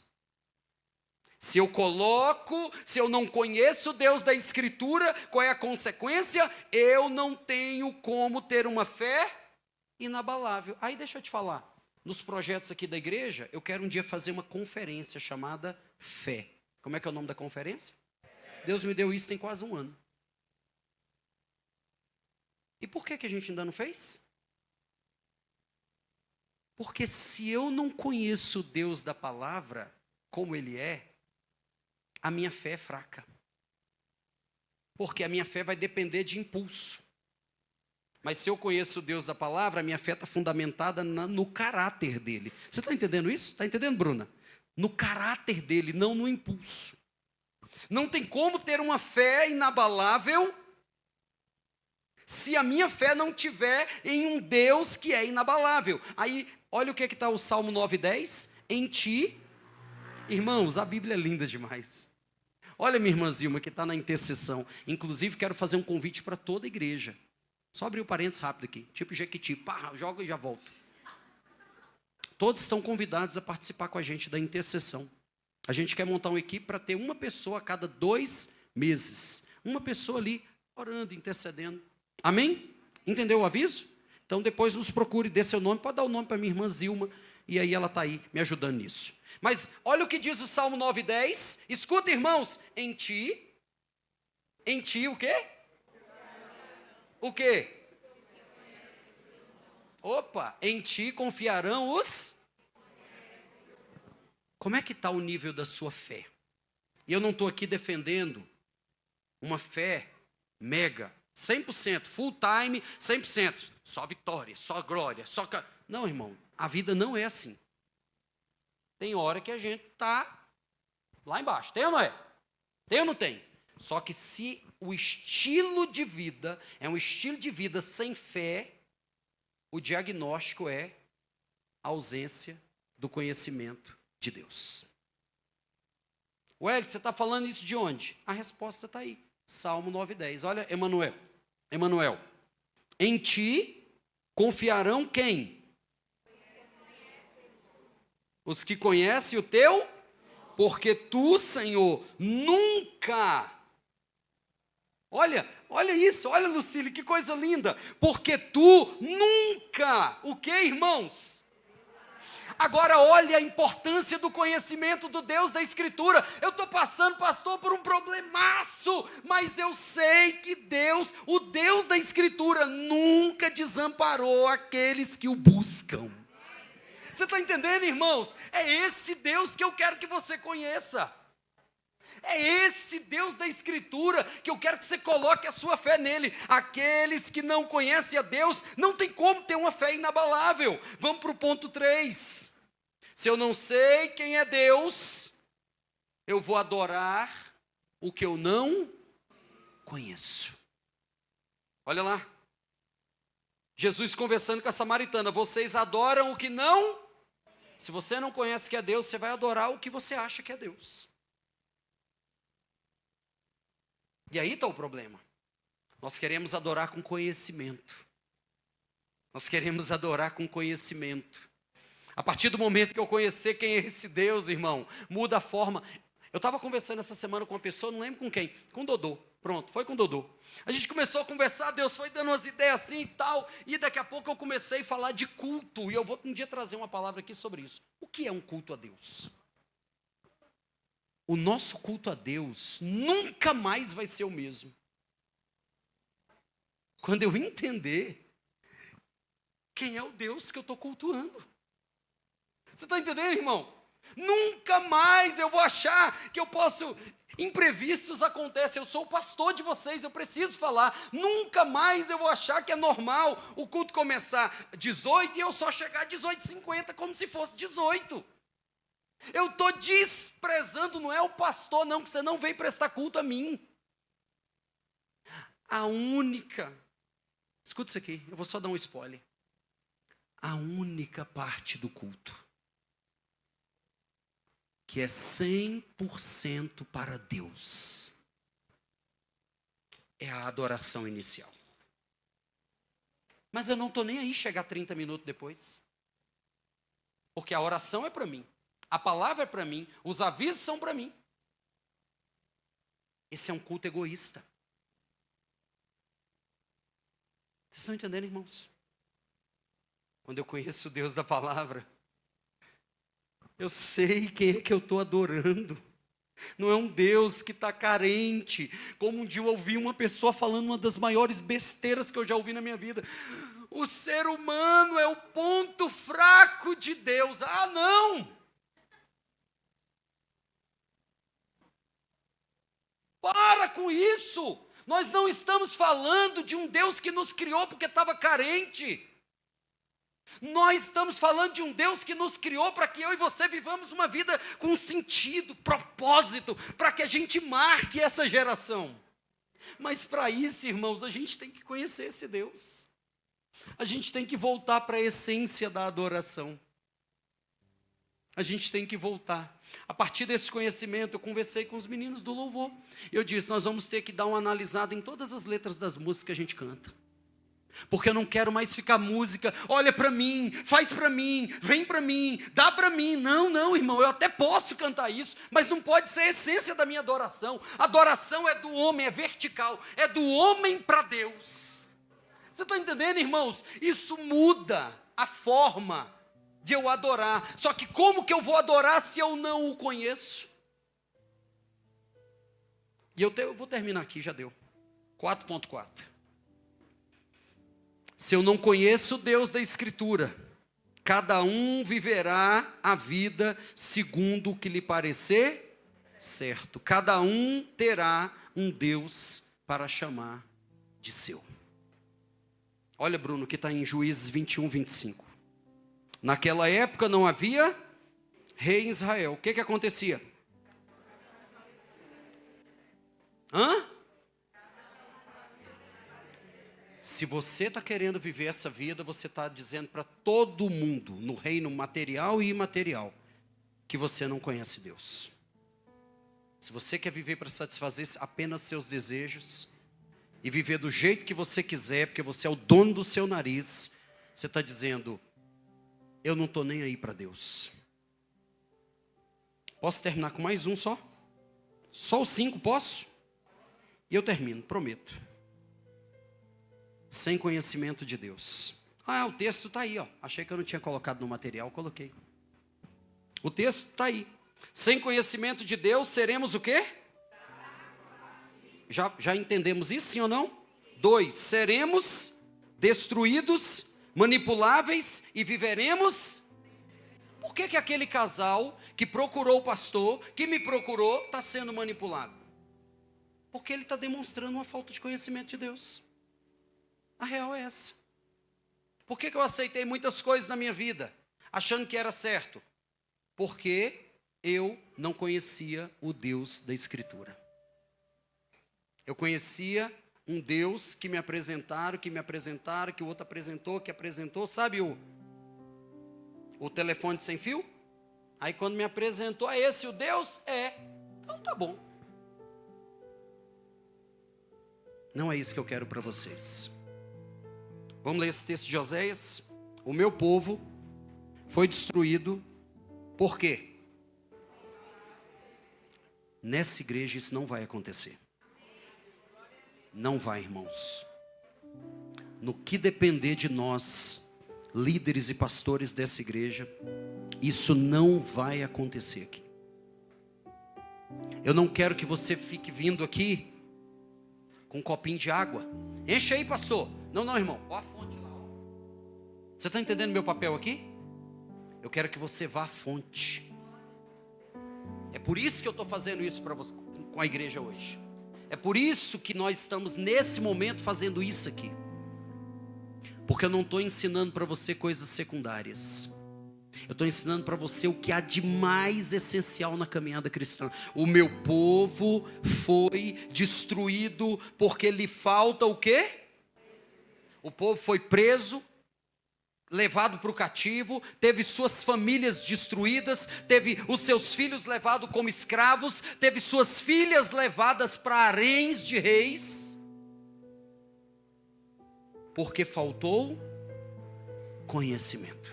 Speaker 1: Se eu não conheço o Deus da Escritura, qual é a consequência? Eu não tenho como ter uma fé inabalável. Aí deixa eu te falar, nos projetos aqui da igreja, eu quero um dia fazer uma conferência chamada Fé. Como é que é o nome da conferência? Deus me deu isso tem quase um ano. E por que a gente ainda não fez? Porque se eu não conheço o Deus da palavra, como Ele é, a minha fé é fraca. Porque a minha fé vai depender de impulso. Mas se eu conheço o Deus da palavra, a minha fé está fundamentada no caráter dEle. Você está entendendo isso? Está entendendo, Bruna? No caráter dEle, não no impulso. Não tem como ter uma fé inabalável se a minha fé não tiver em um Deus que é inabalável. Aí, olha o que está o Salmo 9:10. Em ti, irmãos, a Bíblia é linda demais. Olha minha irmã Zilma que está na intercessão. Inclusive, quero fazer um convite para toda a igreja. Só abrir o parênteses rápido aqui. Tipo Jequiti, pá, joga e já volto. Todos estão convidados a participar com a gente da intercessão. A gente quer montar uma equipe para ter uma pessoa a cada 2 meses. Uma pessoa ali, orando, intercedendo. Amém? Entendeu o aviso? Então depois nos procure, dê seu nome, pode dar o nome para minha irmã Zilma, e aí ela está aí me ajudando nisso. Mas olha o que diz o Salmo 9:10, escuta irmãos, em ti o quê? O quê? Opa, em ti confiarão os... Como é que está o nível da sua fé? E eu não estou aqui defendendo uma fé mega, 100%, full time, 100%, só vitória, só glória, só... Não, irmão, a vida não é assim. Tem hora que a gente está lá embaixo, tem ou não é? Tem ou não tem? Só que se o estilo de vida é um estilo de vida sem fé, o diagnóstico é a ausência do conhecimento de Deus. Wellington, você está falando isso de onde? A resposta está aí. Salmo 9:10. Olha, Emanuel. Em ti confiarão quem? Os que conhecem o teu, porque tu, Senhor, nunca. Olha isso, olha, Lucília, que coisa linda. Porque tu nunca, o que, irmãos? Agora olha a importância do conhecimento do Deus da Escritura. Eu estou passando, pastor, por um problemaço, mas eu sei que Deus, o Deus da Escritura, nunca desamparou aqueles que o buscam. Você está entendendo, irmãos? É esse Deus que eu quero que você conheça. É esse Deus da Escritura que eu quero que você coloque a sua fé nele. Aqueles que não conhecem a Deus, não tem como ter uma fé inabalável. Vamos para o ponto 3. Se eu não sei quem é Deus, eu vou adorar o que eu não conheço. Olha lá. Jesus conversando com a samaritana. Vocês adoram o que não? Se você não conhece que é Deus, você vai adorar o que você acha que é Deus. E aí está o problema. Nós queremos adorar com conhecimento. Nós queremos adorar com conhecimento. A partir do momento que eu conhecer quem é esse Deus, irmão, muda a forma. Eu estava conversando essa semana com uma pessoa, não lembro com quem, com o Dodô. Pronto, foi com o Dodô. A gente começou a conversar, Deus foi dando umas ideias assim e tal, e daqui a pouco eu comecei a falar de culto, e eu vou um dia trazer uma palavra aqui sobre isso. O que é um culto a Deus? O nosso culto a Deus nunca mais vai ser o mesmo. Quando eu entender quem é o Deus que eu estou cultuando. Você está entendendo, irmão? Nunca mais eu vou achar que eu posso... Imprevistos acontecem, eu sou o pastor de vocês, eu preciso falar. Nunca mais eu vou achar que é normal o culto começar 18 e eu só chegar 18h50 como se fosse 18. Eu estou desprezando, não é o pastor não, que você não veio prestar culto a mim. A única, escuta isso aqui, eu vou só dar um spoiler. A única parte do culto que é 100% para Deus é a adoração inicial. Mas eu não estou nem aí chegar 30 minutos depois. Porque a oração é para mim. A palavra é para mim, os avisos são para mim. Esse é um culto egoísta. Vocês estão entendendo, irmãos? Quando eu conheço o Deus da palavra, eu sei quem é que eu estou adorando. Não é um Deus que está carente. Como um dia eu ouvi uma pessoa falando uma das maiores besteiras que eu já ouvi na minha vida. O ser humano é o ponto fraco de Deus. Ah, não! Para com isso! Nós não estamos falando de um Deus que nos criou porque estava carente. Nós estamos falando de um Deus que nos criou para que eu e você vivamos uma vida com sentido, propósito, para que a gente marque essa geração. Mas para isso, irmãos, a gente tem que conhecer esse Deus. A gente tem que voltar para a essência da adoração. A gente tem que voltar. A partir desse conhecimento, eu conversei com os meninos do louvor. E eu disse, nós vamos ter que dar uma analisada em todas as letras das músicas que a gente canta. Porque eu não quero mais ficar música, olha para mim, faz para mim, vem para mim, dá para mim. Não, não, irmão, eu até posso cantar isso, mas não pode ser a essência da minha adoração. Adoração é do homem, é vertical, é do homem para Deus. Você está entendendo, irmãos? Isso muda a forma de eu adorar. Só que como que eu vou adorar se eu não o conheço? E eu vou terminar aqui, já deu. 4.4. Se eu não conheço o Deus da Escritura, cada um viverá a vida segundo o que lhe parecer certo. Cada um terá um Deus para chamar de seu. Olha, Bruno, que está em Juízes 21:25. Naquela época não havia rei em Israel. O que acontecia? Hã? Se você está querendo viver essa vida, você está dizendo para todo mundo, no reino material e imaterial, que você não conhece Deus. Se você quer viver para satisfazer apenas seus desejos e viver do jeito que você quiser, porque você é o dono do seu nariz, você está dizendo, eu não estou nem aí para Deus. Posso terminar com mais um só? Só os 5, posso? E eu termino, prometo. Sem conhecimento de Deus. Ah, o texto está aí, ó. Achei que eu não tinha colocado no material, coloquei. O texto está aí. Sem conhecimento de Deus, seremos o quê? Já entendemos isso, sim ou não? 2, seremos destruídos, manipuláveis e viveremos. Por que aquele casal que procurou o pastor, que me procurou, está sendo manipulado? Porque ele está demonstrando uma falta de conhecimento de Deus. A real é essa. Por que eu aceitei muitas coisas na minha vida, achando que era certo? Porque eu não conhecia o Deus da Escritura. Eu conhecia um Deus que me apresentaram, que o outro apresentou, que apresentou. Sabe o telefone sem fio? Aí quando me apresentou, é esse o Deus? É. Então tá bom. Não é isso que eu quero para vocês. Vamos ler esse texto de Oséias. O meu povo foi destruído. Por quê? Nessa igreja isso não vai acontecer. Não vai, irmãos. No que depender de nós, líderes e pastores dessa igreja, isso não vai acontecer aqui. Eu não quero que você fique vindo aqui com um copinho de água. Enche aí, pastor. Não, irmão. Ó a fonte lá. Ó. Você está entendendo meu papel aqui? Eu quero que você vá à fonte. É por isso que eu estou fazendo isso para você, com a igreja hoje. É por isso que nós estamos nesse momento fazendo isso aqui. Porque eu não estou ensinando para você coisas secundárias. Eu estou ensinando para você o que há de mais essencial na caminhada cristã. O meu povo foi destruído porque lhe falta o quê? O povo foi preso, levado para o cativo, teve suas famílias destruídas, teve os seus filhos levados como escravos, teve suas filhas levadas para haréns de reis, porque faltou conhecimento.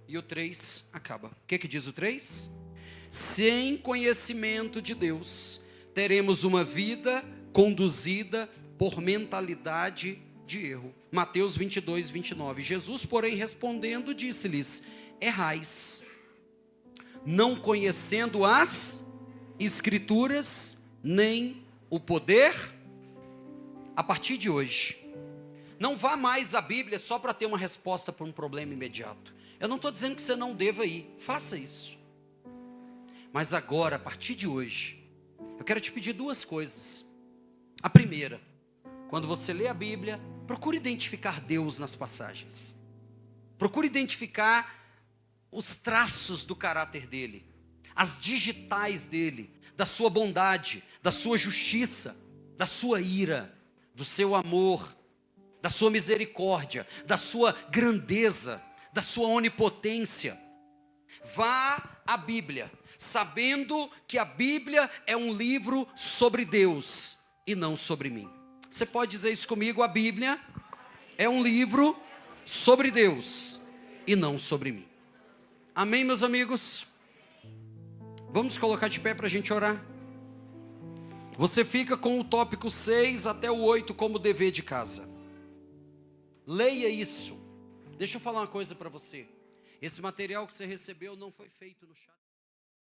Speaker 1: E o 3 acaba. O que diz o 3? Sem conhecimento de Deus, teremos uma vida conduzida por mentalidade de erro. Mateus 22, 29. Jesus, porém, respondendo, disse-lhes: errais, não conhecendo as Escrituras, nem o poder. A partir de hoje, não vá mais à Bíblia só para ter uma resposta para um problema imediato. Eu não estou dizendo que você não deva ir, faça isso. Mas agora, a partir de hoje, eu quero te pedir 2 coisas. A primeira, quando você lê a Bíblia, procure identificar Deus nas passagens. Procure identificar os traços do caráter dele, as digitais dele, da sua bondade, da sua justiça, da sua ira, do seu amor, da sua misericórdia, da sua grandeza, da sua onipotência. Vá à Bíblia, sabendo que a Bíblia é um livro sobre Deus e não sobre mim. Você pode dizer isso comigo? A Bíblia é um livro sobre Deus e não sobre mim. Amém, meus amigos? Vamos colocar de pé para a gente orar. Você fica com o tópico 6 até o 8 como dever de casa. Leia isso. Deixa eu falar uma coisa para você. Esse material que você recebeu não foi feito no chat.